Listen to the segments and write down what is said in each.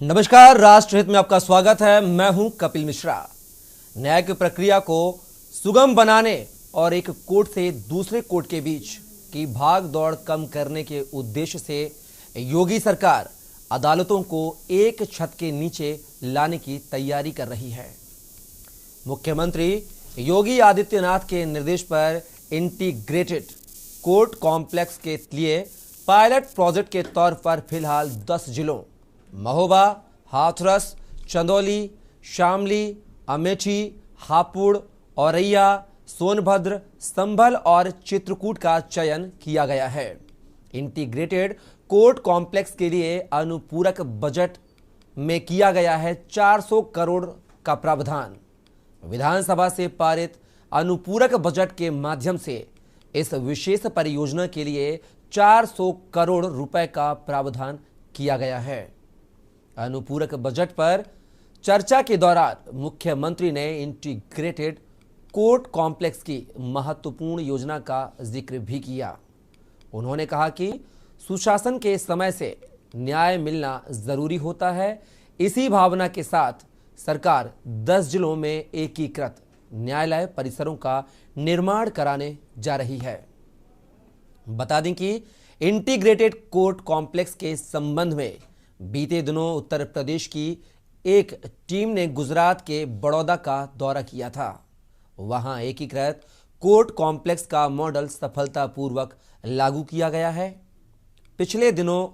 नमस्कार, राष्ट्रहित में आपका स्वागत है। मैं हूं कपिल मिश्रा। न्यायिक प्रक्रिया को सुगम बनाने और एक कोर्ट से दूसरे कोर्ट के बीच की भाग दौड़ कम करने के उद्देश्य से योगी सरकार अदालतों को एक छत के नीचे लाने की तैयारी कर रही है। मुख्यमंत्री योगी आदित्यनाथ के निर्देश पर इंटीग्रेटेड कोर्ट कॉम्प्लेक्स के लिए पायलट प्रोजेक्ट के तौर पर फिलहाल 10 जिलों महोबा, हाथरस, चंदौली, शामली, अमेठी, हापुड़, औरैया, सोनभद्र, संभल और चित्रकूट का चयन किया गया है। इंटीग्रेटेड कोर्ट कॉम्प्लेक्स के लिए अनुपूरक बजट में किया गया है 400 करोड़ का प्रावधान। विधानसभा से पारित अनुपूरक बजट के माध्यम से इस विशेष परियोजना के लिए 400 करोड़ रुपए का प्रावधान किया गया है। अनुपूरक बजट पर चर्चा के दौरान मुख्यमंत्री ने इंटीग्रेटेड कोर्ट कॉम्प्लेक्स की महत्वपूर्ण योजना का जिक्र भी किया। उन्होंने कहा कि सुशासन के समय से न्याय मिलना जरूरी होता है। इसी भावना के साथ सरकार 10 जिलों में एकीकृत न्यायालय परिसरों का निर्माण कराने जा रही है। बता दें कि इंटीग्रेटेड कोर्ट कॉम्प्लेक्स के संबंध में बीते दिनों उत्तर प्रदेश की एक टीम ने गुजरात के बड़ौदा का दौरा किया था। वहां एकीकृत कोर्ट कॉम्प्लेक्स का मॉडल सफलतापूर्वक लागू किया गया है। पिछले दिनों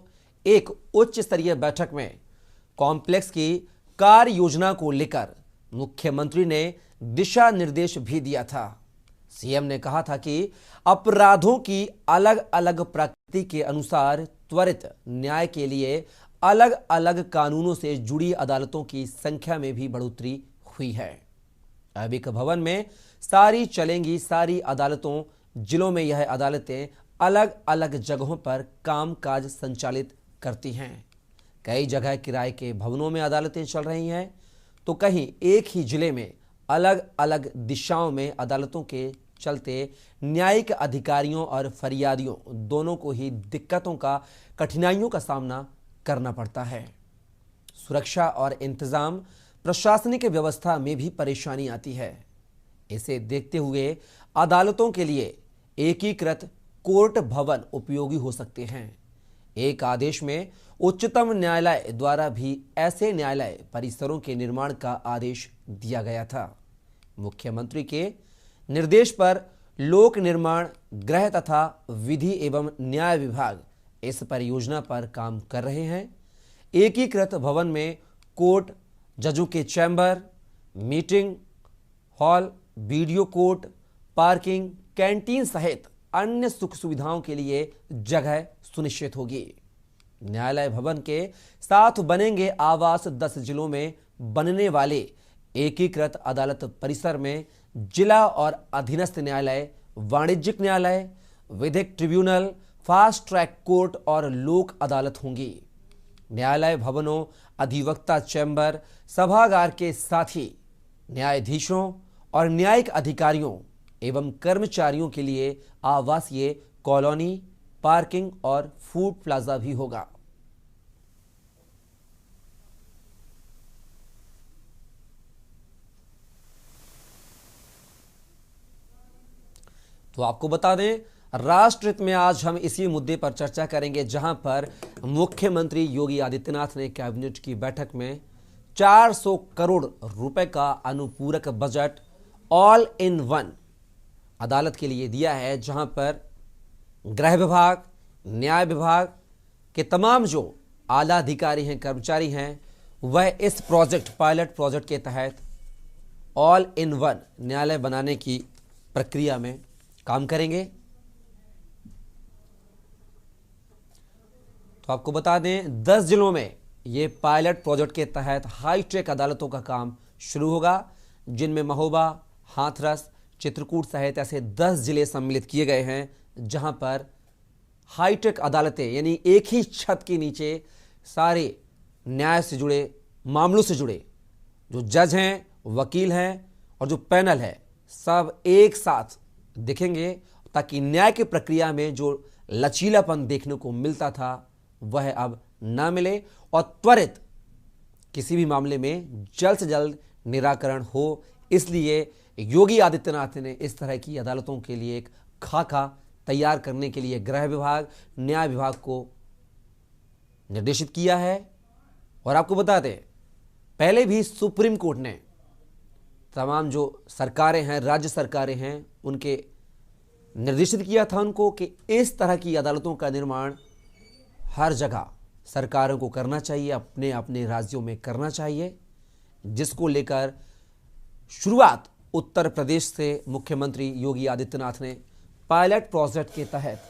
एक उच्च स्तरीय बैठक में कॉम्प्लेक्स की कार्य योजना को लेकर मुख्यमंत्री ने दिशा निर्देश भी दिया था। सीएम ने कहा था कि अपराधों की अलग अलग प्रकृति के अनुसार त्वरित न्याय के लिए अलग अलग कानूनों से जुड़ी अदालतों की संख्या में भी बढ़ोतरी हुई है। अब एक भवन में सारी चलेंगी सारी अदालतों। जिलों में यह अदालतें अलग अलग जगहों पर कामकाज संचालित करती हैं। कई जगह किराए के भवनों में अदालतें चल रही हैं, तो कहीं एक ही जिले में अलग अलग दिशाओं में अदालतों के चलते न्यायिक अधिकारियों और फरियादियों दोनों को ही दिक्कतों का, कठिनाइयों का सामना करना पड़ता है। सुरक्षा और इंतजाम, प्रशासनिक व्यवस्था में भी परेशानी आती है। इसे देखते हुए अदालतों के लिए एकीकृत कोर्ट भवन उपयोगी हो सकते हैं। एक आदेश में उच्चतम न्यायालय द्वारा भी ऐसे न्यायालय परिसरों के निर्माण का आदेश दिया गया था। मुख्यमंत्री के निर्देश पर लोक निर्माण, गृह तथा विधि एवं न्याय विभाग इस परियोजना पर काम कर रहे हैं। एकीकृत भवन में कोर्ट, जजों के chamber, meeting hall, video court, parking, canteen सहित अन्य सुख सुविधाओं के लिए जगह सुनिश्चित होगी। न्यायालय भवन के साथ बनेंगे आवास। 10 जिलों में बनने वाले एकीकृत अदालत परिसर में जिला और अधीनस्थ न्यायालय, वाणिज्यिक न्यायालय, विधिक ट्रिब्यूनल, फास्ट ट्रैक कोर्ट और लोक अदालत होंगी। न्यायालय भवनों, अधिवक्ता चैम्बर, सभागार के साथ ही न्यायाधीशों और न्यायिक अधिकारियों एवं कर्मचारियों के लिए आवासीय कॉलोनी, पार्किंग और फूड प्लाजा भी होगा। तो आपको बता दें, राष्ट्रहित में आज हम इसी मुद्दे पर चर्चा करेंगे, जहां पर मुख्यमंत्री योगी आदित्यनाथ ने कैबिनेट की बैठक में 400 करोड़ रुपए का अनुपूरक बजट ऑल इन वन अदालत के लिए दिया है, जहां पर गृह विभाग, न्याय विभाग के तमाम जो आला अधिकारी हैं, कर्मचारी हैं, वह इस प्रोजेक्ट, पायलट प्रोजेक्ट के तहत ऑल इन वन न्यायालय बनाने की प्रक्रिया में काम करेंगे। तो आपको बता दें, 10 जिलों में ये पायलट प्रोजेक्ट के तहत हाईटेक अदालतों का काम शुरू होगा, जिनमें महोबा, हाथरस, चित्रकूट सहित ऐसे 10 जिले सम्मिलित किए गए हैं, जहां पर हाईटेक अदालतें यानी एक ही छत के नीचे सारे न्याय से जुड़े मामलों से जुड़े जो जज हैं, वकील हैं और जो पैनल है, सब एक साथ दिखेंगे, ताकि न्याय की प्रक्रिया में जो लचीलापन देखने को मिलता था वह अब ना मिले और त्वरित किसी भी मामले में जल्द से जल्द निराकरण हो। इसलिए योगी आदित्यनाथ ने इस तरह की अदालतों के लिए एक खाका तैयार करने के लिए गृह विभाग, न्याय विभाग को निर्देशित किया है। और आपको बता दें, पहले भी सुप्रीम कोर्ट ने तमाम जो सरकारें हैं, राज्य सरकारें हैं, उनके निर्देशित किया था उनको कि इस तरह की अदालतों का निर्माण हर जगह सरकारों को करना चाहिए, अपने अपने राज्यों में करना चाहिए। जिसको लेकर शुरुआत उत्तर प्रदेश से मुख्यमंत्री योगी आदित्यनाथ ने पायलट प्रोजेक्ट के तहत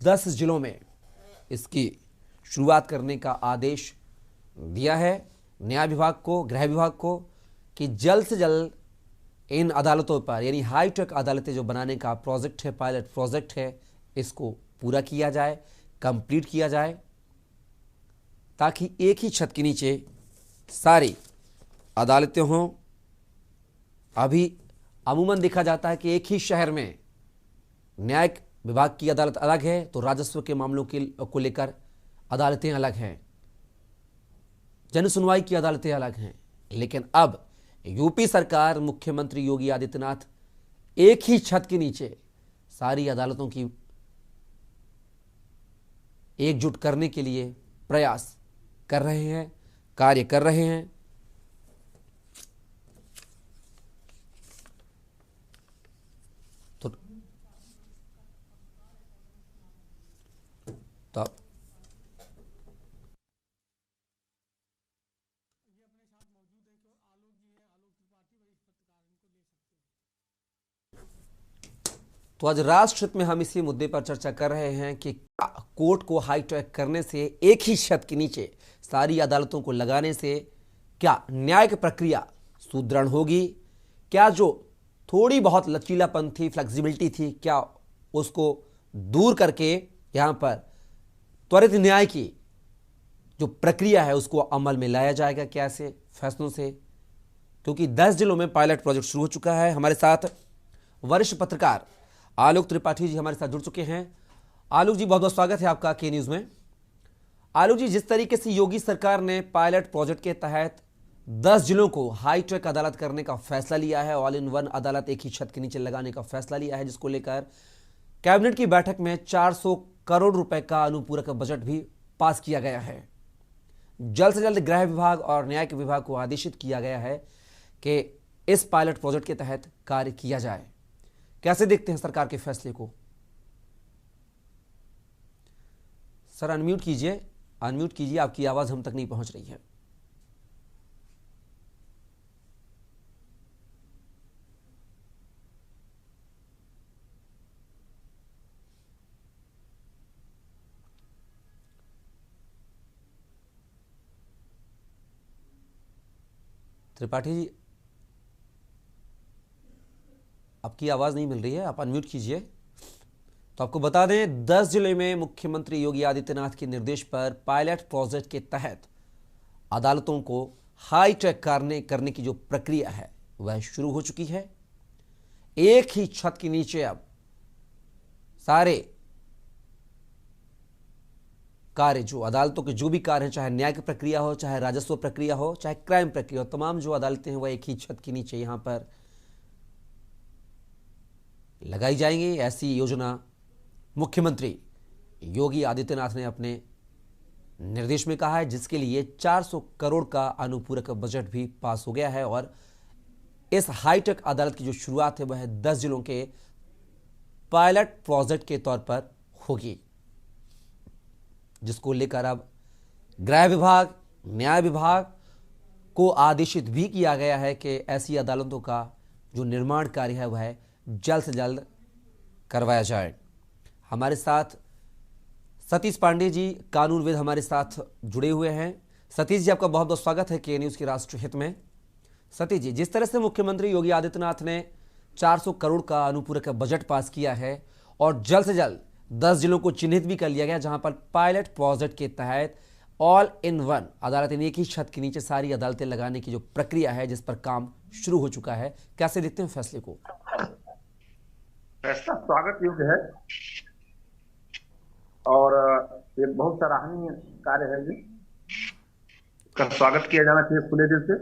10 जिलों में इसकी शुरुआत करने का आदेश दिया है न्याय विभाग को, गृह विभाग को, कि जल्द से जल्द इन अदालतों पर, यानी हाईटेक अदालतें जो बनाने का प्रोजेक्ट है, पायलट प्रोजेक्ट है, इसको पूरा किया जाए, कंप्लीट किया जाए, ताकि एक ही छत के नीचे सारी अदालतें हों। अभी अमूमन देखा जाता है कि एक ही शहर में न्यायिक विभाग की अदालत अलग है तो राजस्व के मामलों को लेकर अदालतें अलग हैं, जन सुनवाई की अदालतें अलग हैं। लेकिन अब यूपी सरकार, मुख्यमंत्री योगी आदित्यनाथ एक ही छत के नीचे सारी अदालतों की एकजुट करने के लिए प्रयास कर रहे हैं, कार्य कर रहे हैं। तो आज राष्ट्र हित में हम इसी मुद्दे पर चर्चा कर रहे हैं कि कोर्ट को हाईटेक करने से, एक ही छत के नीचे सारी अदालतों को लगाने से क्या न्यायिक प्रक्रिया सुदृढ़ होगी? क्या जो थोड़ी बहुत लचीलापन थी, फ्लेक्सिबिलिटी थी, क्या उसको दूर करके यहां पर त्वरित न्याय की जो प्रक्रिया है उसको अमल में लाया जाएगा क्या ऐसे फैसलों से? क्योंकि 10 जिलों में पायलट प्रोजेक्ट शुरू हो चुका है। हमारे साथ वरिष्ठ पत्रकार आलोक त्रिपाठी जी हमारे साथ जुड़ चुके हैं। आलोक जी, बहुत बहुत स्वागत है आपका के न्यूज में। आलोक जी, जिस तरीके से योगी सरकार ने पायलट प्रोजेक्ट के तहत 10 जिलों को हाईटेक अदालत करने का फैसला लिया है, ऑल इन वन अदालत एक ही छत के नीचे लगाने का फैसला लिया है, जिसको लेकर कैबिनेट की बैठक में 400 करोड़ रुपए का अनुपूरक बजट भी पास किया गया है। जल्द से जल्द गृह विभाग और न्यायिक विभाग को आदेशित किया गया है कि इस पायलट प्रोजेक्ट के तहत कार्य किया जाए। कैसे देखते हैं सरकार के फैसले को? सर अनम्यूट कीजिए, आपकी आवाज हम तक नहीं पहुंच रही है। त्रिपाठी जी, आपकी आवाज नहीं मिल रही है, आप अनम्यूट कीजिए। तो आपको बता दें, 10 जिले में मुख्यमंत्री योगी आदित्यनाथ के निर्देश पर पायलट प्रोजेक्ट के तहत अदालतों को हाईटेक करने की जो प्रक्रिया है वह शुरू हो चुकी है। एक ही छत के नीचे अब सारे कार्य, जो अदालतों के जो भी कार्य हैं, चाहे न्यायिक प्रक्रिया हो, चाहे राजस्व प्रक्रिया हो, चाहे क्राइम प्रक्रिया हो, तमाम जो अदालतें हैं वह एक ही छत के नीचे यहां पर लगाई जाएंगी। ऐसी योजना मुख्यमंत्री योगी आदित्यनाथ ने अपने निर्देश में कहा है, जिसके लिए 400 करोड़ का अनुपूरक बजट भी पास हो गया है। और इस हाईटेक अदालत की जो शुरुआत है वह 10 जिलों के पायलट प्रोजेक्ट के तौर पर होगी, जिसको लेकर अब गृह विभाग, न्याय विभाग को आदेशित भी किया गया है कि ऐसी अदालतों का जो निर्माण कार्य है वह जल्द से जल्द करवाया जाए। हमारे साथ सतीश पांडे जी, कानूनविद, हमारे साथ जुड़े हुए हैं। सतीश जी, आपका बहुत बहुत स्वागत है के न्यूज के राष्ट्र हित में। सतीश जी, जिस तरह से मुख्यमंत्री योगी आदित्यनाथ ने 400 करोड़ का अनुपूरक बजट पास किया है और जल्द से जल्द 10 जिलों को चिन्हित भी कर लिया गया जहां पर पायलट प्रोजेक्ट के तहत ऑल इन वन अदालत, एक ही छत के नीचे सारी अदालतें लगाने की जो प्रक्रिया है, जिस पर काम शुरू हो चुका है, कैसे देखते हैं फैसले को? फैसला स्वागत योग्य है और ये बहुत सराहनीय कार्य है जी। का स्वागत किया जाना चाहिए खुले दिल से।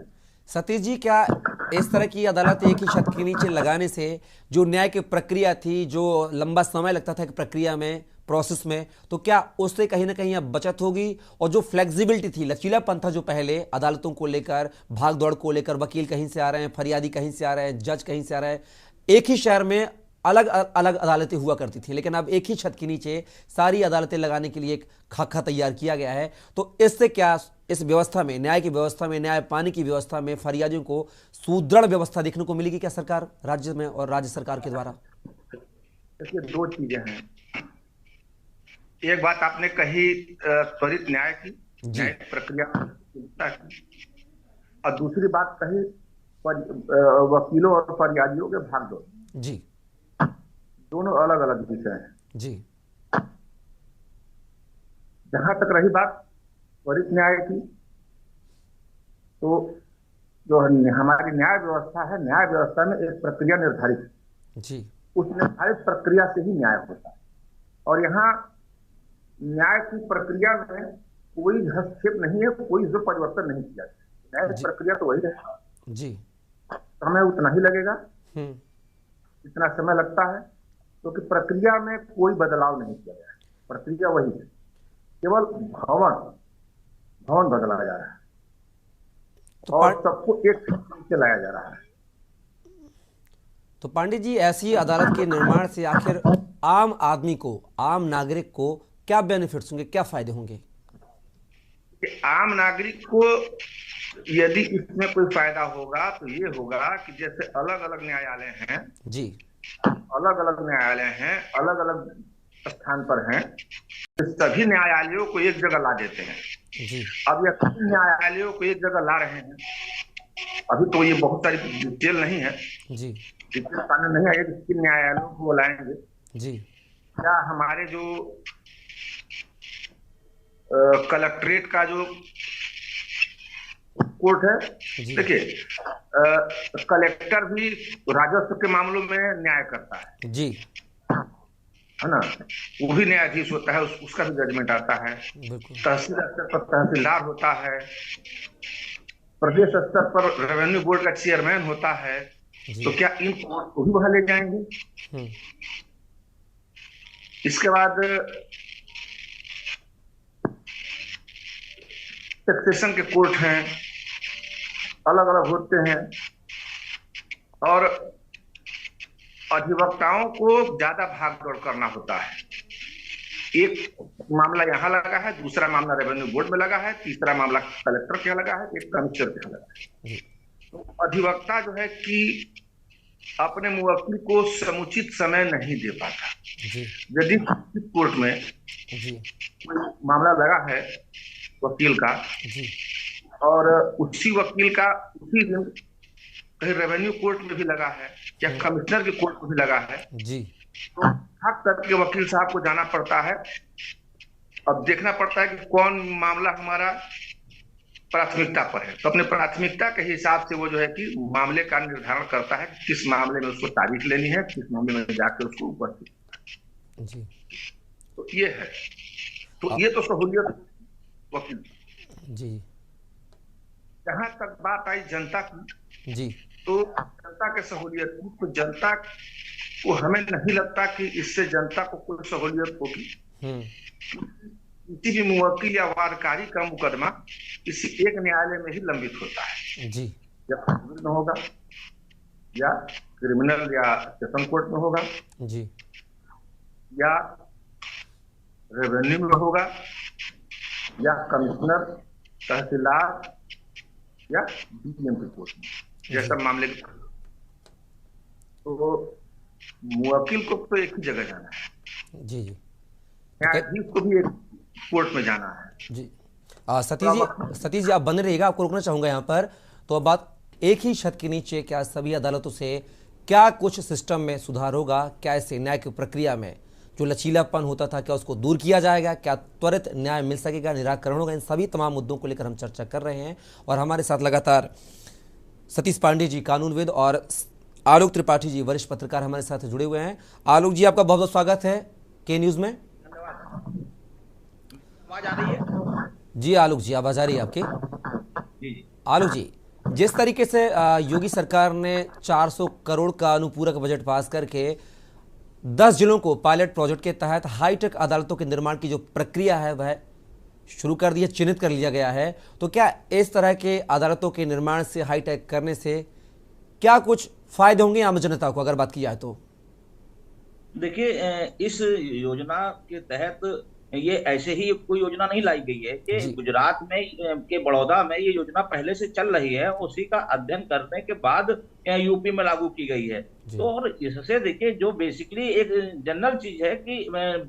सतीश जी, क्या इस तरह की अदालत एक ही छत के नीचे लगाने से जो न्याय की प्रक्रिया थी, जो लंबा समय लगता था प्रक्रिया में, प्रोसेस में, तो क्या उससे कहीं ना कहीं अब बचत होगी? और जो फ्लेक्सिबिलिटी थी, लचीलापन था जो पहले अदालतों को लेकर, भाग दौड़ को लेकर, वकील कहीं से आ रहे हैं, फरियादी कहीं से आ रहे हैं, जज कहीं से आ रहे हैं, एक ही शहर में अलग अलग अदालतें हुआ करती थी, लेकिन अब एक ही छत के नीचे सारी अदालतें लगाने के लिए एक खाका तैयार किया गया है। तो इससे क्या इस व्यवस्था में, न्याय की व्यवस्था में, न्याय पाने की व्यवस्था में फरियादियों को सुदृढ़ व्यवस्था देखने को मिलेगी क्या सरकार, राज्य में और राज्य सरकार के द्वारा? देखिए, दो चीजें हैं। एक बात आपने कही त्वरित न्याय की, जी। न्यायिक प्रक्रिया की, और दूसरी बात कही वकीलों और फरियादियों के भागदौड़। जी। दोनों अलग अलग विषय हैं। जी। जहां तक रही बात त्वरित न्याय की, तो जो हमारी न्याय व्यवस्था है, न्याय व्यवस्था में एक प्रक्रिया निर्धारित है। जी। उस निर्धारित प्रक्रिया से ही न्याय होता है, और यहाँ न्याय की प्रक्रिया में कोई हस्तक्षेप नहीं है, कोई जो परिवर्तन नहीं किया जाए। न्याय प्रक्रिया तो वही है जी। समय उतना ही लगेगा जितना समय लगता है, क्योंकि प्रक्रिया में कोई बदलाव नहीं किया गया है। प्रक्रिया वही है, केवल भवन बदला जा रहा है, तो और सबको एक से लाया जा रहा है। तो पांडे जी, ऐसी अदालत के निर्माण से आखिर आम आदमी को, आम नागरिक को क्या बेनिफिट्स होंगे, क्या फायदे होंगे? कि आम नागरिक को यदि इसमें कोई फायदा होगा तो ये होगा कि जैसे अलग अलग न्यायालय हैं जी, अलग अलग न्यायालय हैं, अलग अलग स्थान पर हैं, तो सभी न्यायालयों को एक जगह ला देते हैं। जी। अब यह सभी न्यायालयों को एक जगह ला रहे हैं। अभी तो ये बहुत सारी डिटेल नहीं है, जी। डिटेल कानून नहीं है कि किन न्यायालयों को बुलाएंगे। जी। क्या हमारे जो कलेक्ट्रेट का जो कोर्ट है, देखिए कलेक्टर भी राजस्व के मामलों में न्याय करता है जी, है ना, वो भी न्यायाधीश होता है, उसका भी जजमेंट आता है। तहसील स्तर पर तहसीलदार होता है, प्रदेश स्तर पर रेवेन्यू बोर्ड का चेयरमैन होता है। तो क्या इन कोर्ट को भी वहां ले जाएंगे? इसके बाद टैक्सेशन के कोर्ट हैं, अलग अलग होते हैं, और अधिवक्ताओं को ज्यादा भागदौड़ करना होता है। एक मामला यहाँ लगा है, दूसरा मामला रेवेन्यू बोर्ड में लगा है, तीसरा मामला कलेक्टर के यहाँ लगा है, एक कमिश्नर के यहाँ लगा है। तो अधिवक्ता जो है कि अपने मुवक्किल को समुचित समय नहीं दे पाता। यदि कोर्ट में कोई मामला लगा है वकील का, और उसी वकील का उसी दिन कहीं रेवेन्यू कोर्ट में भी लगा है या कमिश्नर के कोर्ट में भी लगा है, तो हक करके वकील साहब को जाना पड़ता है। अब देखना पड़ता है कि कौन मामला हमारा प्राथमिकता पर है, तो अपने प्राथमिकता के हिसाब से वो जो है कि मामले का निर्धारण करता है कि किस मामले में उसको तारीख लेनी है, किस मामले में जाकर उसको उपस्थित जी। तो ये है, तो ये तो सहूलियत वकील जी। जहां तक बात आई जनता की जी, तो जनता के सहूलियत की, तो जनता को हमें नहीं लगता कि इससे जनता को कोई सहूलियत होगी। किसी भी मुवक्किल या वारकारी का मुकदमा किसी एक न्यायालय में ही लंबित होता है जी, या सिविल में होगा या क्रिमिनल या सेशन कोर्ट में होगा जी, या रेवेन्यू में होगा या कमिश्नर, तहसीलदार या डीएम के कोर्ट में, जैसा मामले के। तो मुवक्किल को तो एक ही जगह जाना है जी, न्यायाधीश को भी एक कोर्ट में जाना है जी। सतीश जी आप बने रहिएगा, आपको रोकना चाहूंगा यहाँ पर। तो अब बात एक ही छत के नीचे क्या सभी अदालतों से क्या कुछ सिस्टम में सुधार होगा? क्या इससे न्याय की प्रक्रिया में जो लचीलापन होता था क्या उसको दूर किया जाएगा? क्या त्वरित न्याय मिल सकेगा, निराकरण होगा? इन सभी तमाम मुद्दों को लेकर हम चर्चा कर रहे हैं, और हमारे साथ लगातार सतीश पांडे जी कानूनविद और आलोक त्रिपाठी जी वरिष्ठ पत्रकार हमारे साथ जुड़े हुए हैं। आलोक जी आपका बहुत बहुत स्वागत है के न्यूज में। आवाज आ रही है जी आलोक जी, आवाज आ रही है आपकी। आलू जी, जिस तरीके से योगी सरकार ने 400 करोड़ का अनुपूरक बजट पास करके 10 जिलों को पायलट प्रोजेक्ट के तहत हाईटेक अदालतों के निर्माण की जो प्रक्रिया है वह शुरू कर दी है, चिन्हित कर लिया गया है, तो क्या इस तरह के अदालतों के निर्माण से, हाईटेक करने से क्या कुछ फायदे होंगे आम जनता को, अगर बात की जाए तो? देखिए, इस योजना के तहत ये ऐसे ही कोई योजना नहीं लाई गई है कि जी गुजरात में के बड़ौदा में ये योजना पहले से चल रही है, उसी का अध्ययन करने के बाद यूपी में लागू की गई है। जी तो और इससे देखिए, जो बेसिकली एक जनरल चीज है कि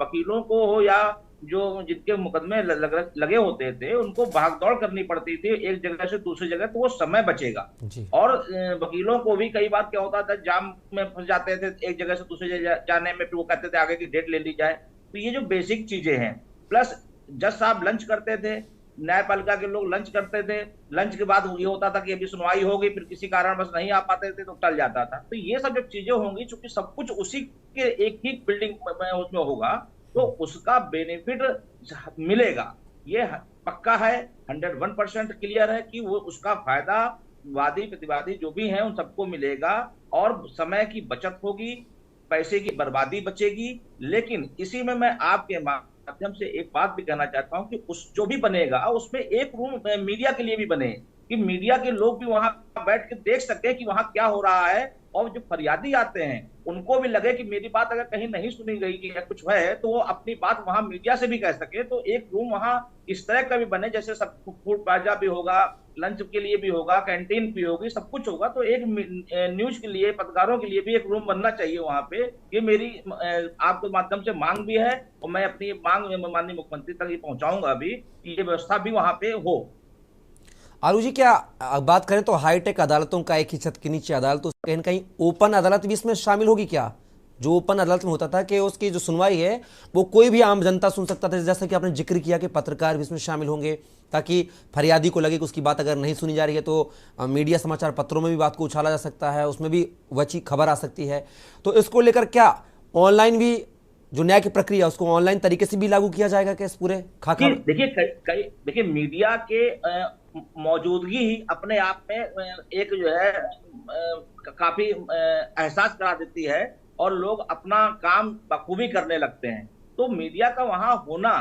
वकीलों को हो या जो जिनके मुकदमे लगे होते थे, उनको भागदौड़ करनी पड़ती थी एक जगह से दूसरी जगह, तो वो समय बचेगा। जी और वकीलों को भी कई बार क्या होता था, जाम में फंस जाते थे एक जगह से दूसरी जगह जाने में, फिर वो कहते थे आगे की डेट ले ली जाए। तो ये जो बेसिक चीजें हैं, प्लस जज साहब लंच करते थे, न्यायपालिका के लोग लंच करते थे, लंच के बाद ये होता था कि अभी सुनवाई होगी, फिर किसी कारण बस नहीं आ पाते थे तो टल जाता था। तो ये सब जो चीजें होंगी, चूंकि सब कुछ उसी के एक ही बिल्डिंग में उसमें होगा, तो उसका बेनिफिट मिलेगा, ये पक्का है। 101% क्लियर है कि वो उसका फायदा वादी प्रतिवादी जो भी हैं उन सबको मिलेगा, और समय की बचत होगी, पैसे की बर्बादी बचेगी। लेकिन इसी में मैं आपके माध्यम से एक बात भी कहना चाहता हूं कि उस जो भी बनेगा उसमें एक रूम मीडिया के लिए भी बने, कि मीडिया के लोग भी वहां बैठ के देख सकते हैं कि वहां क्या हो रहा है, और जो फरियादी आते हैं उनको भी लगे कि मेरी बात अगर कहीं नहीं सुनी गई या कुछ है, तो वो अपनी बात वहां मीडिया से भी कह सके। तो एक रूम वहां इस तरह का भी बने, जैसे सब फूड प्लाजा भी होगा, लंच के लिए भी होगा, कैंटीन भी होगी, सब कुछ होगा। तो एक न्यूज के लिए, पत्रकारों के लिए भी एक रूम बनना चाहिए वहां पे। ये मेरी आपके माध्यम से मांग भी है, और मैं अपनी मांग माननीय मुख्यमंत्री तक ये पहुंचाऊंगा भी कि ये व्यवस्था भी वहां पे हो। आलू जी, क्या बात करें तो हाईटेक अदालतों का, एक ही छत के नीचे अदालत, तो कहीं ना कहीं ओपन अदालत भी इसमें शामिल होगी क्या? जो ओपन अदालत में होता था कि उसकी जो सुनवाई है वो कोई भी आम जनता सुन सकता था, जैसा कि आपने जिक्र किया कि पत्रकार भी इसमें शामिल होंगे, ताकि फरियादी को लगे कि उसकी बात अगर नहीं सुनी जा रही है तो मीडिया समाचार पत्रों में भी बात को उछाला जा सकता है, उसमें भी वची खबर आ सकती है। तो इसको लेकर क्या ऑनलाइन भी जो न्याय की प्रक्रिया उसको ऑनलाइन तरीके से भी लागू किया जाएगा क्या इस पूरे खाका में? देखिए, देखिए मीडिया के मौजूदगी ही अपने आप में एक जो है काफी एहसास करा देती है, और लोग अपना काम बखूबी करने लगते हैं। तो मीडिया का वहां होना,